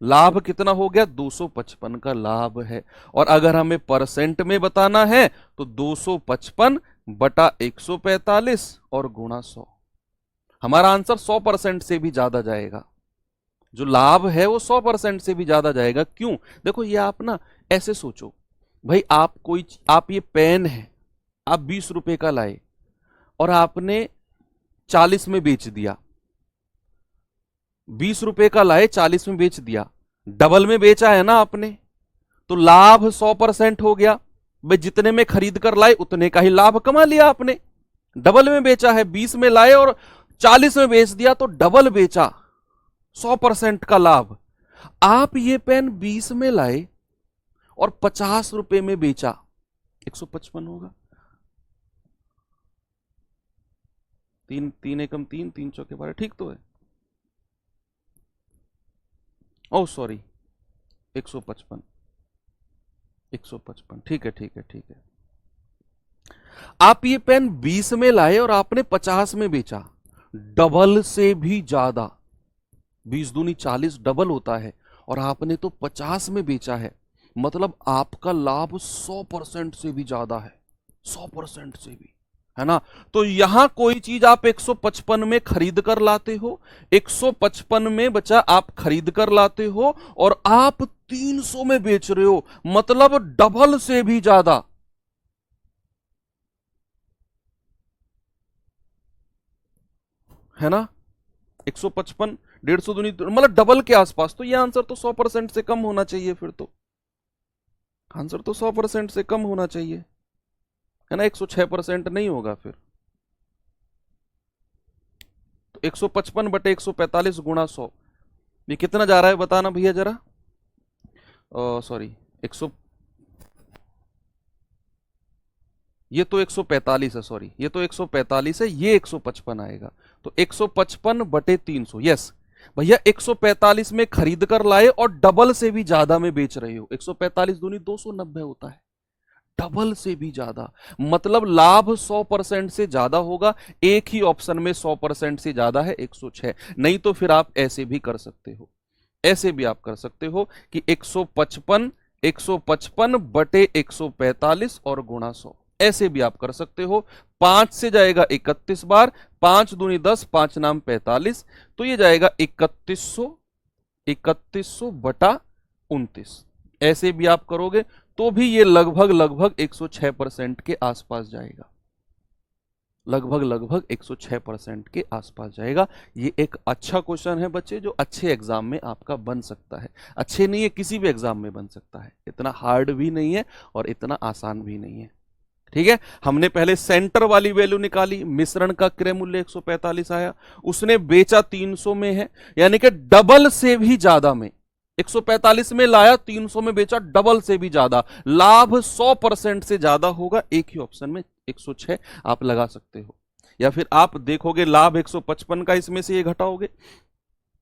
लाभ कितना हो गया? 255 का लाभ है। और अगर हमें परसेंट में बताना है तो 255 बटा 145 और गुणा 100। हमारा आंसर 100% से भी ज्यादा जाएगा। जो लाभ है वो 100% से भी ज्यादा जाएगा। क्यों? देखो ये आप ना ऐसे सोचो, भाई आप ये पेन है, आप 20 रुपए का लाए और आपने 40 में बेच दिया। 20 रुपए का लाए 40 में बेच दिया, डबल में बेचा है ना आपने, तो लाभ 100% हो गया। भाई जितने में खरीद कर लाए उतने का ही लाभ कमा लिया आपने। डबल में बेचा है, 20 में लाए और 40 में बेच दिया तो डबल बेचा, 100% का लाभ। आप ये पेन 20 में लाए और 50 रुपए में बेचा, 155 होगा। 3 एकम 3, 3 चौके 12, ठीक तो है? ओ सॉरी 155, 155, ठीक है ठीक है ठीक है। आप ये पेन 20 में लाए और आपने 50 में बेचा, डबल से भी ज्यादा। 20 दूनी 40 डबल होता है और आपने तो 50 में बेचा है, मतलब आपका लाभ 100% से भी ज्यादा है, 100% से भी, है ना? तो यहां कोई चीज आप 155 में खरीद कर लाते हो, 155 में बचा आप खरीद कर लाते हो और आप 300 में बेच रहे हो, मतलब डबल से भी ज्यादा। है ना? 155, 150 दूनी मतलब डबल के आसपास। तो ये आंसर तो 100% से कम होना चाहिए, फिर तो आंसर तो 100% से कम होना चाहिए, है ना। 106% नहीं होगा फिर। तो 155 बटे 145 गुणा 100, ये कितना जा रहा है बताना भैया जरा। सॉरी, 100, ये तो 145 है, सॉरी ये तो 145 है, ये 155 आएगा। तो 155 बटे 300, यस भैया 145 में खरीद कर लाए और डबल से भी ज्यादा में बेच रहे हो। 145 दूनी 290 होता है, डबल से भी ज्यादा, मतलब लाभ 100% से ज्यादा होगा। एक ही ऑप्शन में 100% से ज्यादा है 106। नहीं तो फिर आप ऐसे भी कर सकते हो, ऐसे भी आप कर सकते हो कि 155 बटे 145 और गुणा 100, ऐसे भी आप कर सकते हो। 5 से जाएगा 31 बार, 5 दूनी 10, 5 नाम 45, तो ये जाएगा 3100 बटा 29। ऐसे भी आप करोगे तो भी ये लगभग लगभग 106% के आसपास जाएगा, लगभग 106% के आसपास जाएगा। ये एक अच्छा क्वेश्चन है बच्चे, जो अच्छे एग्जाम में आपका बन सकता है। अच्छे नहीं है, किसी भी एग्जाम में बन सकता है, इतना हार्ड भी नहीं है और इतना आसान भी नहीं है। ठीक है, हमने पहले सेंटर वाली वैल्यू निकाली, मिश्रण का क्रय मूल्य 145 आया, उसने बेचा 300 में है, यानी कि डबल से भी ज्यादा में। 145 में लाया, 300 में बेचा, डबल से भी ज्यादा, लाभ 100% से ज्यादा होगा। एक ही ऑप्शन में 106 आप लगा सकते हो, या फिर आप देखोगे लाभ 155 का, इसमें से ये घटाओगे,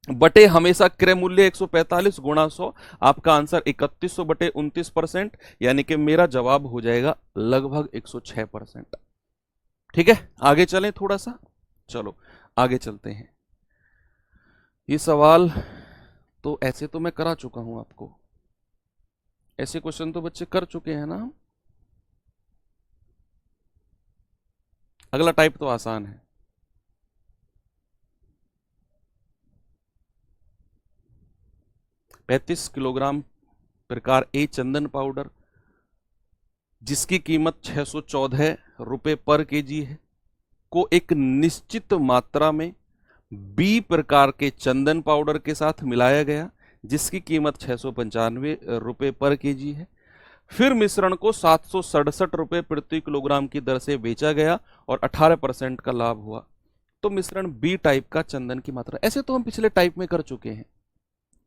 बटे हमेशा क्रय मूल्य 145 गुणा 100, आपका आंसर 3100 बटे 29%, यानी कि मेरा जवाब हो जाएगा लगभग 106%। ठीक है, आगे चलें थोड़ा सा, चलो आगे चलते हैं। ये सवाल तो ऐसे तो मैं करा चुका हूं आपको, ऐसे क्वेश्चन तो बच्चे कर चुके हैं ना। अगला टाइप तो आसान है। पैंतीस किलोग्राम प्रकार ए चंदन पाउडर, जिसकी कीमत 614 रुपए पर केजी है, को एक निश्चित मात्रा में बी प्रकार के चंदन पाउडर के साथ मिलाया गया, जिसकी कीमत 695 रुपए पर केजी है। फिर मिश्रण को 767 रुपए प्रति किलोग्राम की दर से बेचा गया और 18% का लाभ हुआ। तो मिश्रण बी टाइप का चंदन की मात्रा, ऐसे तो हम पिछले टाइप में कर चुके हैं,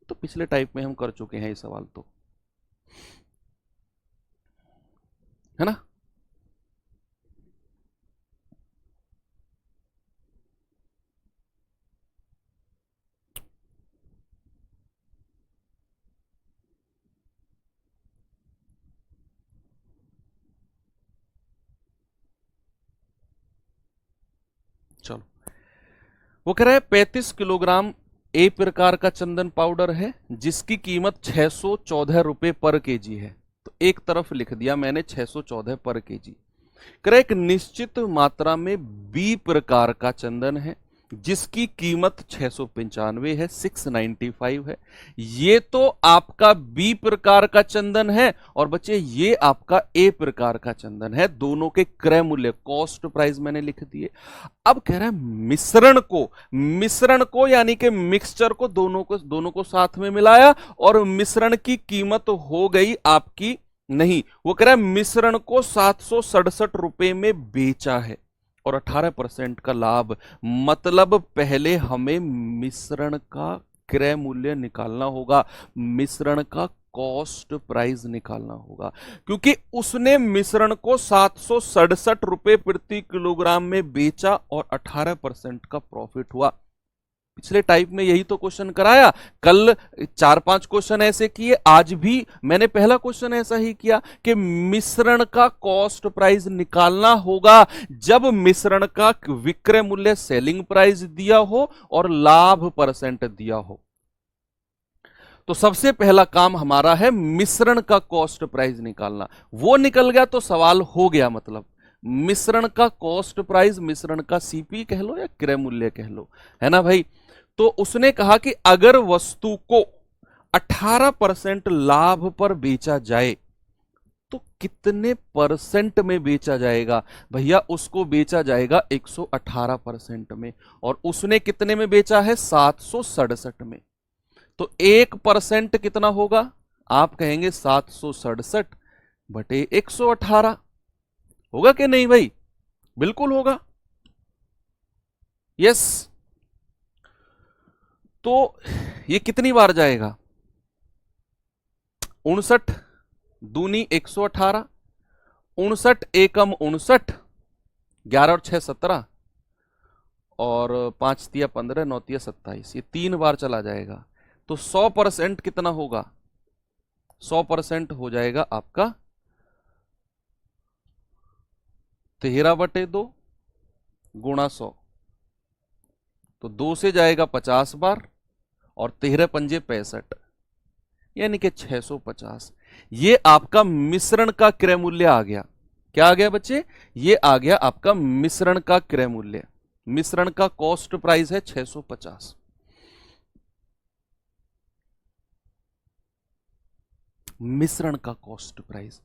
तो पिछले टाइप में हम कर चुके हैं ये सवाल तो, है ना। चलो, वो कह रहा है 35 किलोग्राम ए प्रकार का चंदन पाउडर है, जिसकी कीमत 614 रुपए पर केजी है। तो एक तरफ लिख दिया मैंने 614 पर केजी। कह रहा है एक निश्चित मात्रा में बी प्रकार का चंदन है, जिसकी कीमत 695 है, 695 है। ये तो आपका बी प्रकार का चंदन है, और बच्चे ये आपका ए प्रकार का चंदन है। दोनों के क्रय मूल्य, कॉस्ट प्राइस मैंने लिख दिए। अब कह रहा है मिश्रण को यानी कि मिक्सचर को, दोनों को साथ में मिलाया और मिश्रण की कीमत हो गई आपकी, नहीं वो कह रहा है मिश्रण को 767 रुपए में बेचा है और 18% का लाभ। मतलब पहले हमें मिश्रण का क्रय मूल्य निकालना होगा, मिश्रण का कॉस्ट प्राइस निकालना होगा, क्योंकि उसने मिश्रण को 767 रुपए प्रति किलोग्राम में बेचा और 18% का प्रॉफिट हुआ। पिछले टाइप में यही तो क्वेश्चन कराया, कल 4-5 क्वेश्चन ऐसे किए, आज भी मैंने पहला क्वेश्चन ऐसा ही किया कि मिश्रण का कॉस्ट प्राइस निकालना होगा जब मिश्रण का विक्रय मूल्य सेलिंग प्राइस दिया हो और लाभ परसेंट दिया हो। तो सबसे पहला काम हमारा है मिश्रण का कॉस्ट प्राइस निकालना। वो निकल गया तो सवाल हो गया, मतलब मिश्रण का कॉस्ट प्राइस, मिश्रण का सीपी कह लो या क्रय मूल्य कह लो, है ना भाई। तो उसने कहा कि अगर वस्तु को 18% लाभ पर बेचा जाए तो कितने परसेंट में बेचा जाएगा? भैया उसको बेचा जाएगा 118% में, और उसने कितने में बेचा है? 767 में। तो 1% कितना होगा? आप कहेंगे 767 बटे 118। होगा कि नहीं भाई? बिल्कुल होगा। यस। तो ये कितनी बार जाएगा? 59 दूनी 118, 59 एकम 59, 11 और 6 17, और 5 तिया 15, 9 तिया 27, ये 3 बार चला जाएगा। तो 100% कितना होगा? 100% हो जाएगा आपका 13/2 गुणा 100। तो 2 से जाएगा 50 बार, और 13 पंजे 65, यानी कि 650। ये आपका मिश्रण का क्रय मूल्य आ गया। क्या आ गया बच्चे? ये आ गया आपका मिश्रण का क्रय मूल्य। मिश्रण का कॉस्ट प्राइस है 650। मिश्रण का कॉस्ट प्राइस।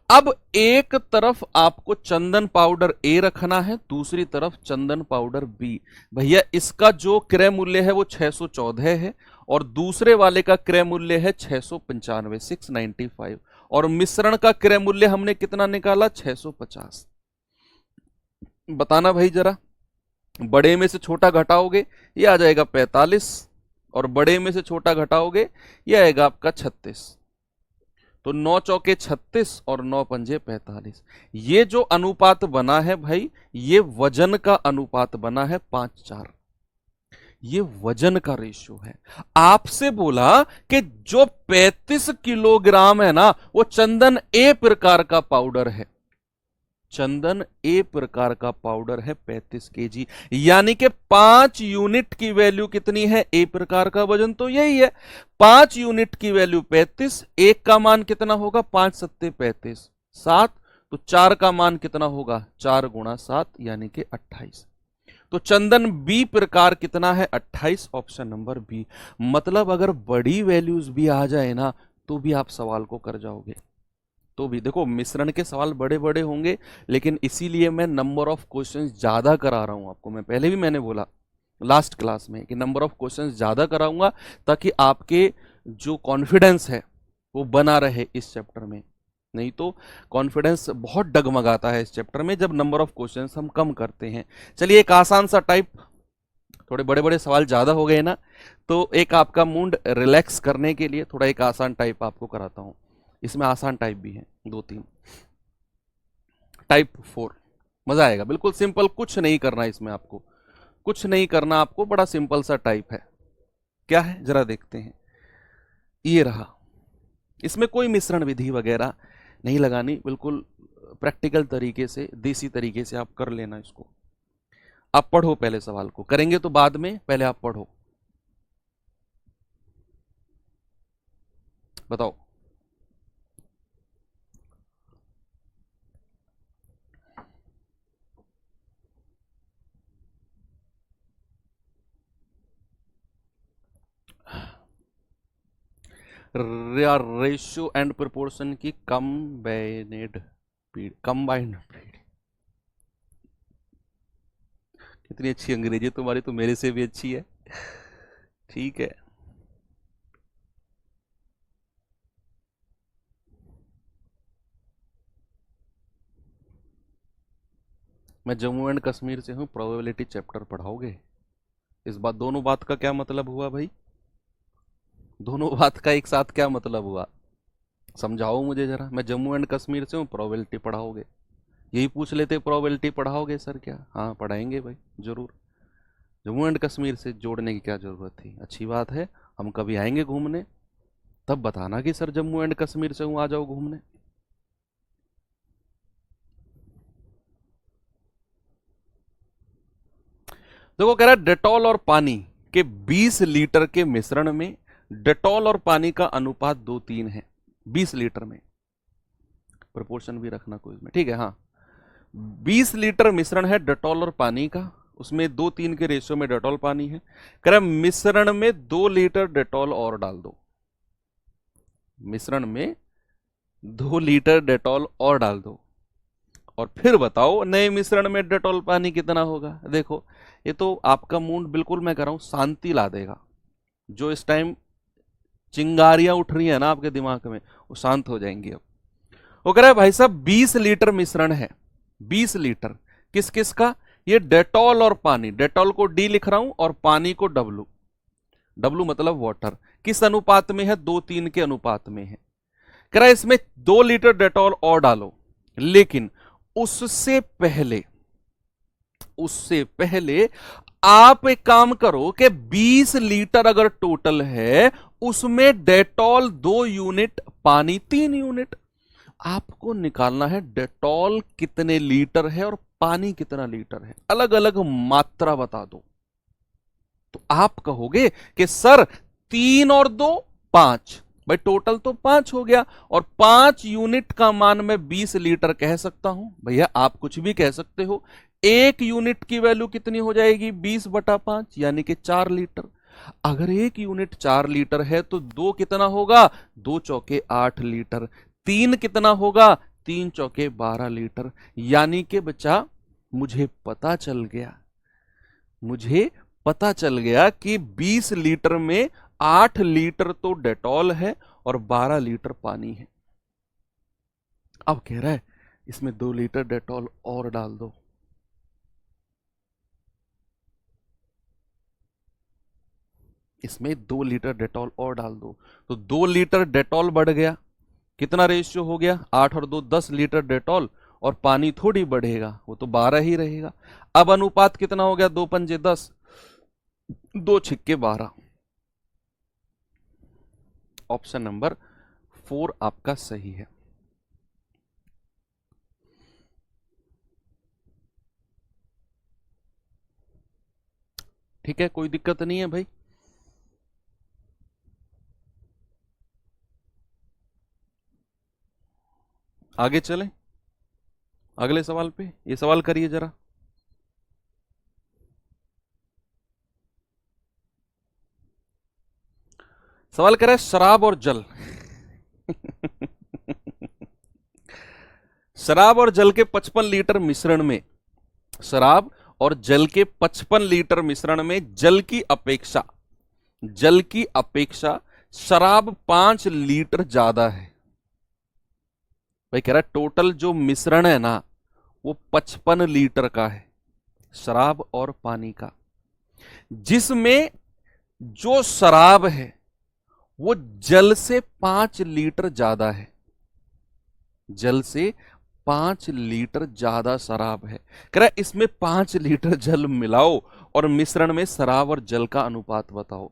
अब एक तरफ आपको चंदन पाउडर ए रखना है, दूसरी तरफ चंदन पाउडर बी। भैया इसका जो क्रय मूल्य है वो 614 है, और दूसरे वाले का क्रय मूल्य है 695, 695, और मिश्रण का क्रय मूल्य हमने कितना निकाला? 650। बताना भाई जरा, बड़े में से छोटा घटाओगे ये आ जाएगा 45, और बड़े में से छोटा घटाओगे ये आएगा आपका 36। तो 9 चौके 36 और 9 पंजे 45। ये जो अनुपात बना है भाई, ये वजन का अनुपात बना है 5:4। ये वजन का रेशियो है। आपसे बोला कि जो 35 किलोग्राम है ना, वो चंदन ए प्रकार का पाउडर है। चंदन ए प्रकार का पाउडर है 35 केजी, यानी कि 5 यूनिट की वैल्यू कितनी है? ए प्रकार का वजन तो यही है। 5 यूनिट की वैल्यू 35, एक का मान कितना होगा? 5 सत्ते 35, 7। तो 4 का मान कितना होगा? 4 गुणा 7 यानी कि 28। तो चंदन बी प्रकार कितना है? 28। Option number B. मतलब अगर बड़ी वैल्यूज भी आ जाए ना, तो भी आप सवाल को कर जाओगे। तो भी देखो, मिश्रण के सवाल बड़े बड़े होंगे, लेकिन इसीलिए मैं नंबर ऑफ क्वेश्चंस ज्यादा करा रहा हूं आपको। मैं पहले भी मैंने बोला लास्ट क्लास में कि नंबर ऑफ क्वेश्चंस ज्यादा कराऊंगा, ताकि आपके जो कॉन्फिडेंस है वो बना रहे इस चैप्टर में। नहीं तो कॉन्फिडेंस बहुत डगमगाता है इस चैप्टर में जब नंबर ऑफ क्वेश्चंस हम कम करते हैं। चलिए एक आसान सा टाइप, थोड़े बड़े बड़े सवाल ज्यादा हो गए ना, तो एक आपका मूड रिलैक्स करने के लिए थोड़ा एक आसान टाइप आपको कराता हूं। इसमें आसान टाइप भी है 2-3। टाइप 4 मजा आएगा, बिल्कुल सिंपल, कुछ नहीं करना इसमें आपको, कुछ नहीं करना आपको, बड़ा सिंपल सा टाइप है। क्या है जरा देखते हैं। ये रहा, इसमें कोई मिश्रण विधि वगैरह नहीं लगानी, बिल्कुल प्रैक्टिकल तरीके से, देसी तरीके से आप कर लेना इसको। आप पढ़ो पहले सवाल को, करेंगे तो बाद में, पहले आप पढ़ो। बताओ। रेशियो एंड प्रोपोर्शन की कंबाइंड पीरियड। कितनी अच्छी अंग्रेजी तुम्हारी, तो मेरे से भी अच्छी है। ठीक है। मैं जम्मू एंड कश्मीर से हूं, प्रोबेबिलिटी चैप्टर पढ़ाओगे? इस बात, दोनों बात का क्या मतलब हुआ भाई? दोनों बात का एक साथ क्या मतलब हुआ? समझाओ मुझे जरा। मैं जम्मू एंड कश्मीर से हूँ, प्रोबेबिलिटी पढ़ाओगे? यही पूछ लेते, प्रोबेबिलिटी पढ़ाओगे सर क्या? हाँ पढ़ाएंगे भाई, जरूर। जम्मू एंड कश्मीर से जोड़ने की क्या जरूरत थी? अच्छी बात है, हम कभी आएंगे घूमने, तब बताना कि सर जम्मू एंड कश्मीर से हूँ, आ जाओ घूमने। देखो कह रहा है डेटॉल और पानी के 20 लीटर के मिश्रण में डेटॉल और पानी का अनुपात 2:3 है 20 लीटर में। प्रोपोर्शन भी रखना कोई इसमें, ठीक है। हाँ 20 लीटर मिश्रण है डेटॉल और पानी का, उसमें 2:3 के रेशियो में डेटॉल पानी है। कह रहा मिश्रण में 2 लीटर डेटॉल और डाल दो। मिश्रण में 2 लीटर डेटॉल और डाल दो और फिर बताओ नए मिश्रण में डेटॉल पानी कितना होगा। देखो ये तो आपका मूड बिल्कुल मैं कह रहा हूं शांति ला देगा। जो इस टाइम चिंगारियां उठ रही है ना आपके दिमाग में, वो शांत हो जाएंगी अब। वो कह रहा है भाई साहब 20 लीटर मिश्रण है, 20 लीटर किस किस का, ये डेटॉल और पानी, डेटॉल को डी लिख रहा हूं और पानी को डब्लू, डब्लू मतलब वाटर, किस अनुपात में है, 2:3 के अनुपात में है। कह रहा है इसमें 2 लीटर डेटॉल और डालो, लेकिन उससे पहले, उससे पहले आप एक काम करो कि 20 लीटर अगर टोटल है उसमें डेटॉल 2 यूनिट, पानी 3 यूनिट। आपको निकालना है डेटॉल कितने लीटर है और पानी कितना लीटर है, अलग अलग मात्रा बता दो। तो आप कहोगे कि सर 3 और 2 5, भाई टोटल तो 5 हो गया और 5 यूनिट का मान मैं 20 लीटर कह सकता हूं। भैया आप कुछ भी कह सकते हो। 1 यूनिट की वैल्यू कितनी हो जाएगी, 20/5 यानी कि 4 लीटर। अगर 1 यूनिट 4 लीटर है तो 2 कितना होगा, 2 चौके 8 लीटर। 3 कितना होगा, 3 चौके 12 लीटर। यानी कि बच्चा मुझे पता चल गया, मुझे पता चल गया कि 20 लीटर में 8 लीटर तो डेटॉल है और 12 लीटर पानी है। अब कह रहा है इसमें 2 लीटर डेटॉल और डाल दो। इसमें 2 लीटर डेटॉल और डाल दो तो 2 लीटर डेटॉल बढ़ गया, कितना रेशियो हो गया, 8 और 2 10 लीटर डेटॉल, और पानी थोड़ी बढ़ेगा, वो तो 12 ही रहेगा। अब अनुपात कितना हो गया, 2 पंजे 10, 2 छिक्के 12। ऑप्शन नंबर 4 आपका सही है। ठीक है, कोई दिक्कत नहीं है भाई। आगे चलें अगले सवाल पे, ये सवाल करिए जरा। सवाल कर रहा है शराब और जल शराब और जल के 55 लीटर मिश्रण में, शराब और जल के 55 लीटर मिश्रण में जल की अपेक्षा, जल की अपेक्षा शराब 5 लीटर ज्यादा है। भाई कह रहा है टोटल जो मिश्रण है ना वो 55 लीटर का है, शराब और पानी का, जिसमें जो शराब है वो जल से 5 लीटर ज्यादा है, जल से 5 लीटर ज्यादा शराब है। कह रहा है इसमें 5 लीटर जल मिलाओ और मिश्रण में शराब और जल का अनुपात बताओ।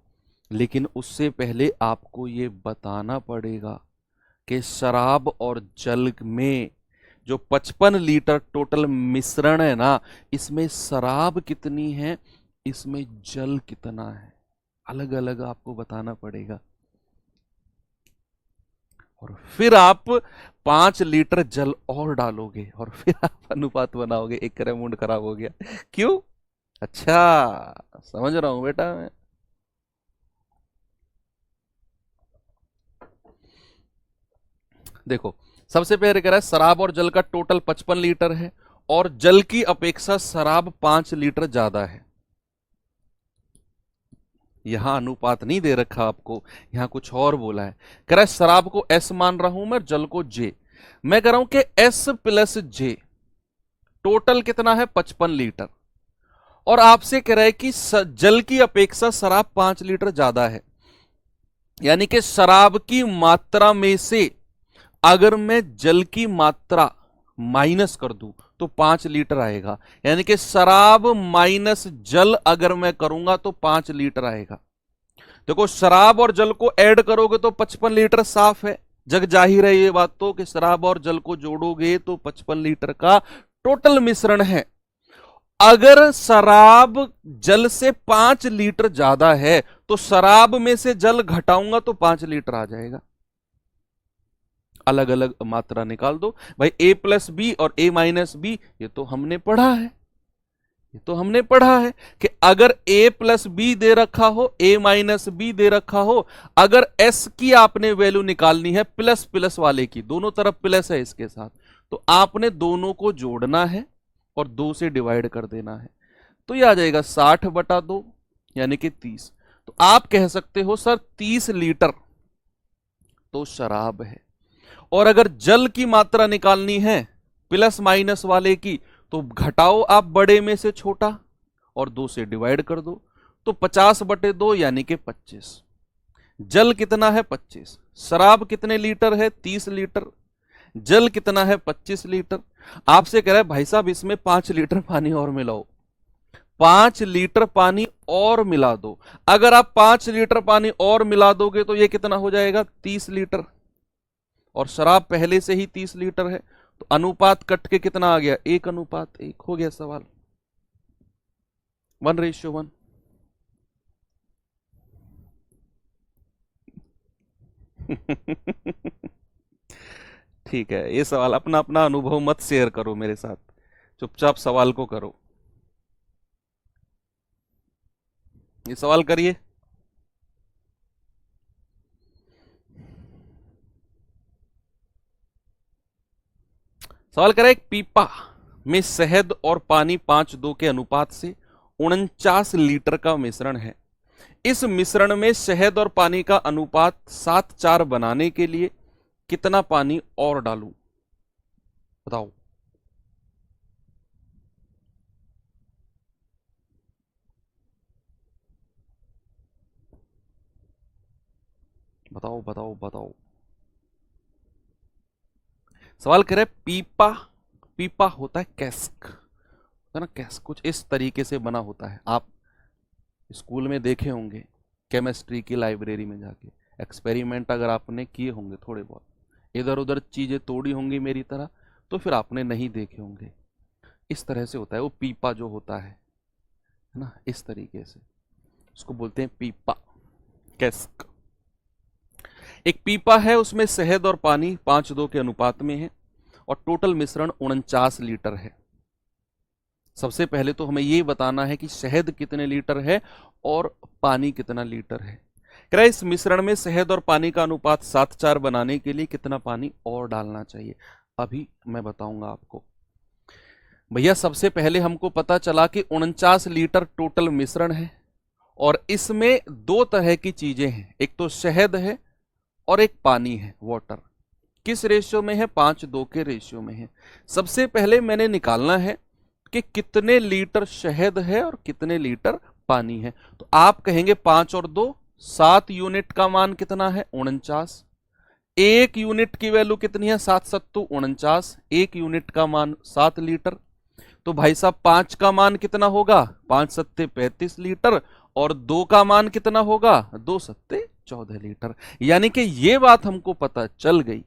लेकिन उससे पहले आपको ये बताना पड़ेगा कि शराब और जल में जो 55 लीटर टोटल मिश्रण है ना, इसमें शराब कितनी है, इसमें जल कितना है, अलग अलग आपको बताना पड़ेगा। और फिर आप 5 लीटर जल और डालोगे और फिर आप अनुपात बनाओगे। एक करे मूड खराब हो गया, क्यों, अच्छा समझ रहा हूं बेटा मैं। देखो सबसे पहले कह रहा है शराब और जल का टोटल 55 लीटर है और जल की अपेक्षा शराब 5 लीटर ज्यादा है। यहां अनुपात नहीं दे रखा आपको, यहां कुछ और बोला है। कह रहा है शराब को एस मान रहा हूं मैं, जल को जे। मैं कह रहा हूं कि एस प्लस जे टोटल कितना है, 55 लीटर, और आपसे कह रहा है कि जल की अपेक्षा शराब 5 लीटर ज्यादा है। यानी कि शराब की मात्रा में से अगर मैं जल की मात्रा माइनस कर दूं तो 5 लीटर आएगा। यानी कि शराब माइनस जल अगर मैं करूंगा तो 5 लीटर आएगा। देखो शराब और जल को ऐड करोगे तो 55 लीटर साफ है, जग जाहिर है ये बात तो कि शराब और जल को जोड़ोगे तो 55 लीटर का टोटल मिश्रण है। अगर शराब जल से 5 लीटर ज्यादा है तो शराब में से जल घटाऊंगा तो 5 लीटर आ जाएगा। अलग अलग मात्रा निकाल दो भाई, ए प्लस बी और ए माइनस बी, ये तो हमने पढ़ा है। ये तो हमने पढ़ा है कि अगर a प्लस बी दे रखा हो, a माइनस बी दे रखा हो, अगर s की आपने वैल्यू निकालनी है प्लस प्लस वाले की, दोनों तरफ प्लस है इसके साथ, तो आपने दोनों को जोड़ना है और 2 से डिवाइड कर देना है। तो ये आ जाएगा 60/2 यानी कि 30। तो आप कह सकते हो सर 30 लीटर तो शराब है। और अगर जल की मात्रा निकालनी है प्लस माइनस वाले की, तो घटाओ आप बड़े में से छोटा और 2 से डिवाइड कर दो, तो 50/2 यानी कि 25। जल कितना है 25, शराब कितने लीटर है 30 लीटर, जल कितना है 25 लीटर। आपसे कह रहा है भाई साहब इसमें 5 लीटर पानी और मिलाओ, 5 लीटर पानी और मिला दो। अगर आप 5 लीटर पानी और मिला दोगे तो ये कितना हो जाएगा 30 लीटर, और शराब पहले से ही 30 लीटर है, तो अनुपात कट के कितना आ गया 1:1 हो गया सवाल, 1:1। ठीक है, ये सवाल अपना अपना अनुभव मत शेयर करो मेरे साथ, चुपचाप सवाल को करो। ये सवाल करिए। सवाल करें, एक पीपा में शहद और पानी 5:2 के अनुपात से 49 लीटर का मिश्रण है। इस मिश्रण में शहद और पानी का अनुपात 7:4 बनाने के लिए कितना पानी और डालूं, बताओ। बताओ बताओ बताओ। सवाल कह रहे पीपा, पीपा होता है कैस्क, है ना, कैस्क कुछ इस तरीके से बना होता है। आप स्कूल में देखे होंगे, केमिस्ट्री की लाइब्रेरी में जाके एक्सपेरिमेंट अगर आपने किए होंगे, थोड़े बहुत इधर उधर चीजें तोड़ी होंगी मेरी तरह, तो फिर आपने नहीं देखे होंगे। इस तरह से होता है वो पीपा जो होता है ना, इस तरीके से उसको बोलते हैं पीपा, कैस्क। एक पीपा है, उसमें शहद और पानी 5:2 के अनुपात में है और टोटल मिश्रण 49 लीटर है। सबसे पहले तो हमें ये बताना है कि शहद कितने लीटर है और पानी कितना लीटर है। कह रहा है इस मिश्रण में शहद और पानी का अनुपात 7:4 बनाने के लिए कितना पानी और डालना चाहिए। अभी मैं बताऊंगा आपको। भैया सबसे पहले हमको पता चला कि 49 लीटर टोटल मिश्रण है और इसमें 2 तरह की चीजें हैं, एक तो शहद है और एक पानी है, वाटर। किस रेशियो में है, 5:2 के रेशियो में है। सबसे पहले मैंने निकालना है कि कितने लीटर शहद है और कितने लीटर पानी है। तो आप कहेंगे 5 और 2 7 यूनिट का मान कितना है 49। 1 यूनिट की वैल्यू कितनी है 7 सत्तू 49, 1 यूनिट का मान 7 लीटर। तो भाई साहब 5 का मान कितना होगा 5 सत्ते 35 लीटर और 2 का मान कितना होगा 2 सत्ते 14 लीटर। यानी कि ये बात हमको पता चल गई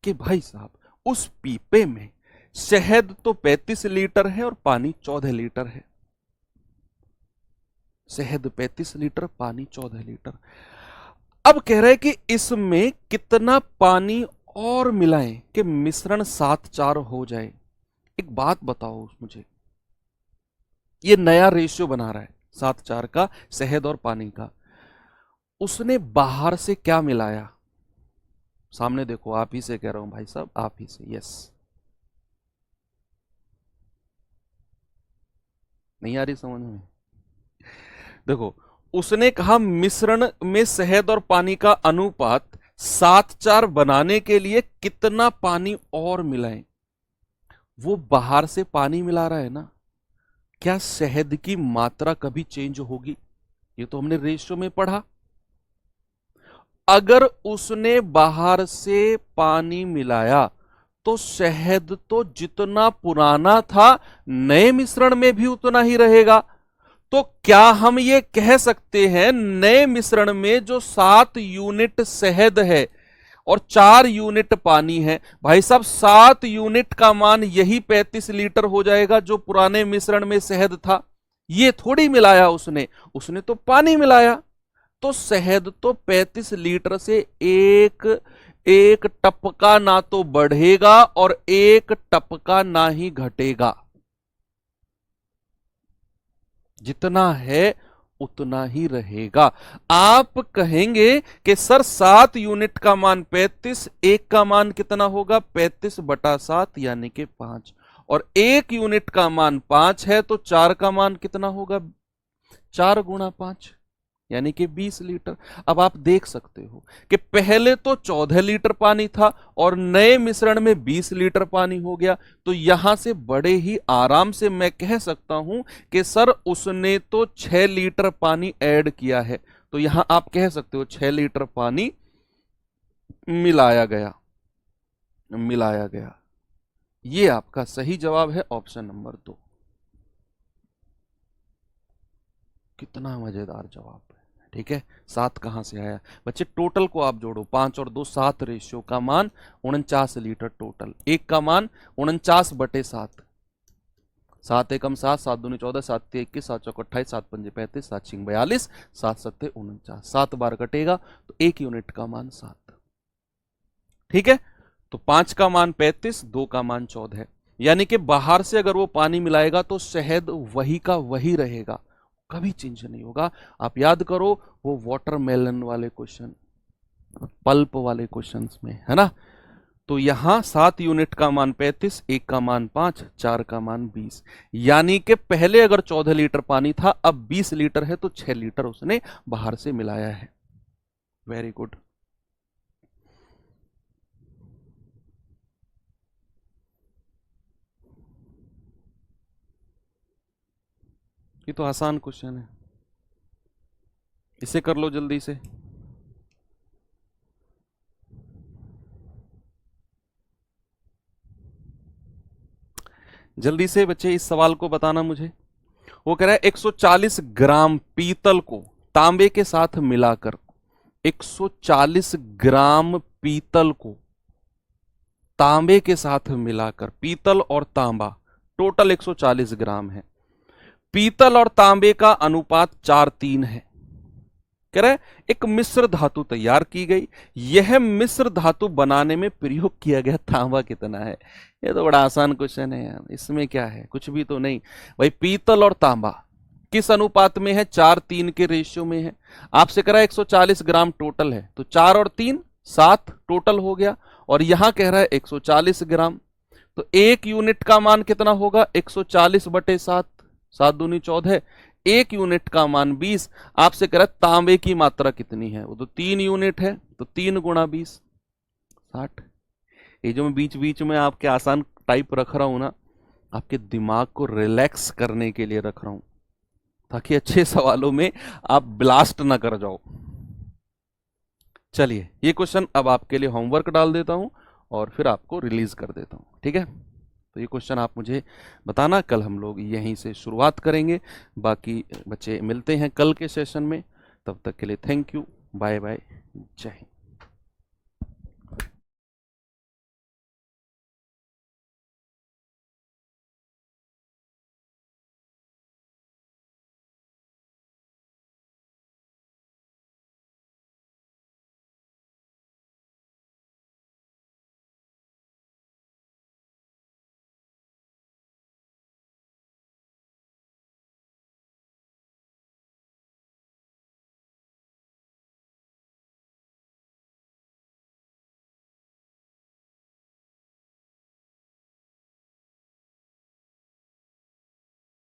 कि भाई साहब उस पीपे में शहद तो 35 लीटर है और पानी 14 लीटर है। शहद 35 लीटर, पानी 14 लीटर। अब कह रहे हैं कि इसमें कितना पानी और मिलाएं कि मिश्रण 7:4 हो जाए। एक बात बताओ मुझे, ये नया रेशियो बना रहा है 7:4 का, शहद और पानी का। उसने बाहर से क्या मिलाया, सामने देखो, आप ही से कह रहा हूं भाई साहब, आप ही से। यस, नहीं आ रही समझ में? देखो, उसने कहा मिश्रण में शहद और पानी का अनुपात 7:4 बनाने के लिए कितना पानी और मिलाएं। वो बाहर से पानी मिला रहा है ना, क्या शहद की मात्रा कभी चेंज होगी? ये तो हमने रेशियो में पढ़ा। अगर उसने बाहर से पानी मिलाया तो शहद तो जितना पुराना था नए मिश्रण में भी उतना ही रहेगा। तो क्या हम ये कह सकते हैं नए मिश्रण में जो 7 यूनिट शहद है और 4 यूनिट पानी है, भाई साहब 7 यूनिट का मान यही 35 लीटर हो जाएगा जो पुराने मिश्रण में शहद था। ये थोड़ी मिलाया उसने, उसने तो पानी मिलाया। तो शहद तो 35 लीटर से एक एक टपका ना तो बढ़ेगा और एक टपका ना ही घटेगा। जितना है उतना ही रहेगा। आप कहेंगे कि सर 7 यूनिट का मान 35, एक का मान कितना होगा 35/7 यानी कि 5, और 1 यूनिट का मान 5 है तो 4 का मान कितना होगा 4 गुणा 5 यानी कि 20 लीटर। अब आप देख सकते हो कि पहले तो 14 लीटर पानी था और नए मिश्रण में 20 लीटर पानी हो गया, तो यहां से बड़े ही आराम से मैं कह सकता हूं कि सर उसने तो 6 लीटर पानी ऐड किया है। तो यहां आप कह सकते हो 6 लीटर पानी मिलाया गया, मिलाया गया। ये आपका सही जवाब है ऑप्शन नंबर 2। कितना मजेदार जवाब है, ठीक है। 7 कहां से आया बच्चे? टोटल को आप जोड़ो, 5 और 2 7 रेशियो का मान 49 लीटर टोटल, एक का मान 49/7, 7 एकम 7, 7 दूनी 14, 7 तीन 21, 7 चौक 28, 7 पंजे 35, 7 छिंग 42, 7 सत्ते 49, 7 बार कटेगा तो 1 यूनिट का मान 7, ठीक है। तो 5 का मान 35, 2 का मान 14 है, यानी कि बाहर से अगर वो पानी मिलाएगा तो शहद वही का वही रहेगा, कभी चेंज नहीं होगा। आप याद करो वो वाटरमेलन वाले क्वेश्चन, पल्प वाले क्वेश्चंस में, है ना। तो यहां 7 यूनिट का मान 35, 1 का मान 5, 4 का मान 20, यानी कि पहले अगर 14 लीटर पानी था अब 20 लीटर है तो 6 लीटर उसने बाहर से मिलाया है। Very good. ये तो आसान क्वेश्चन है, इसे कर लो जल्दी से। जल्दी से बच्चे इस सवाल को बताना मुझे। वो कह रहा है 140 ग्राम पीतल को तांबे के साथ मिलाकर, 140 ग्राम पीतल को तांबे के साथ मिलाकर, पीतल और तांबा टोटल 140 ग्राम है, पीतल और तांबे का अनुपात 4:3 है। कह रहा है एक मिश्र धातु तैयार की गई, यह मिश्र धातु बनाने में प्रयोग किया गया तांबा कितना है। ये तो बड़ा आसान क्वेश्चन है यार, इसमें क्या है, कुछ भी तो नहीं भाई। पीतल और तांबा किस अनुपात में है? 4:3 के रेशियो में है। आपसे कह रहा है 140 ग्राम टोटल है, तो 4 और 3 7 टोटल हो गया, और यहां कह रहा है 140 ग्राम, तो 1 यूनिट का मान कितना होगा 140/7, 7 दूनी 14, 1 यूनिट का मान 20। आपसे कह रहा है तांबे की मात्रा कितनी है, वो तो 3 यूनिट है, तो 3 गुणा 20 60। ये जो मैं बीच बीच में आपके आसान टाइप रख रहा हूं ना, आपके दिमाग को रिलैक्स करने के लिए रख रहा हूं, ताकि अच्छे सवालों में आप ब्लास्ट ना कर जाओ। चलिए ये क्वेश्चन अब आपके लिए होमवर्क डाल देता हूं और फिर आपको रिलीज कर देता हूं, ठीक है। तो ये क्वेश्चन आप मुझे बताना, कल हम लोग यहीं से शुरुआत करेंगे। बाकी बच्चे मिलते हैं कल के सेशन में, तब तक के लिए थैंक यू, बाय बाय, जय हिंद।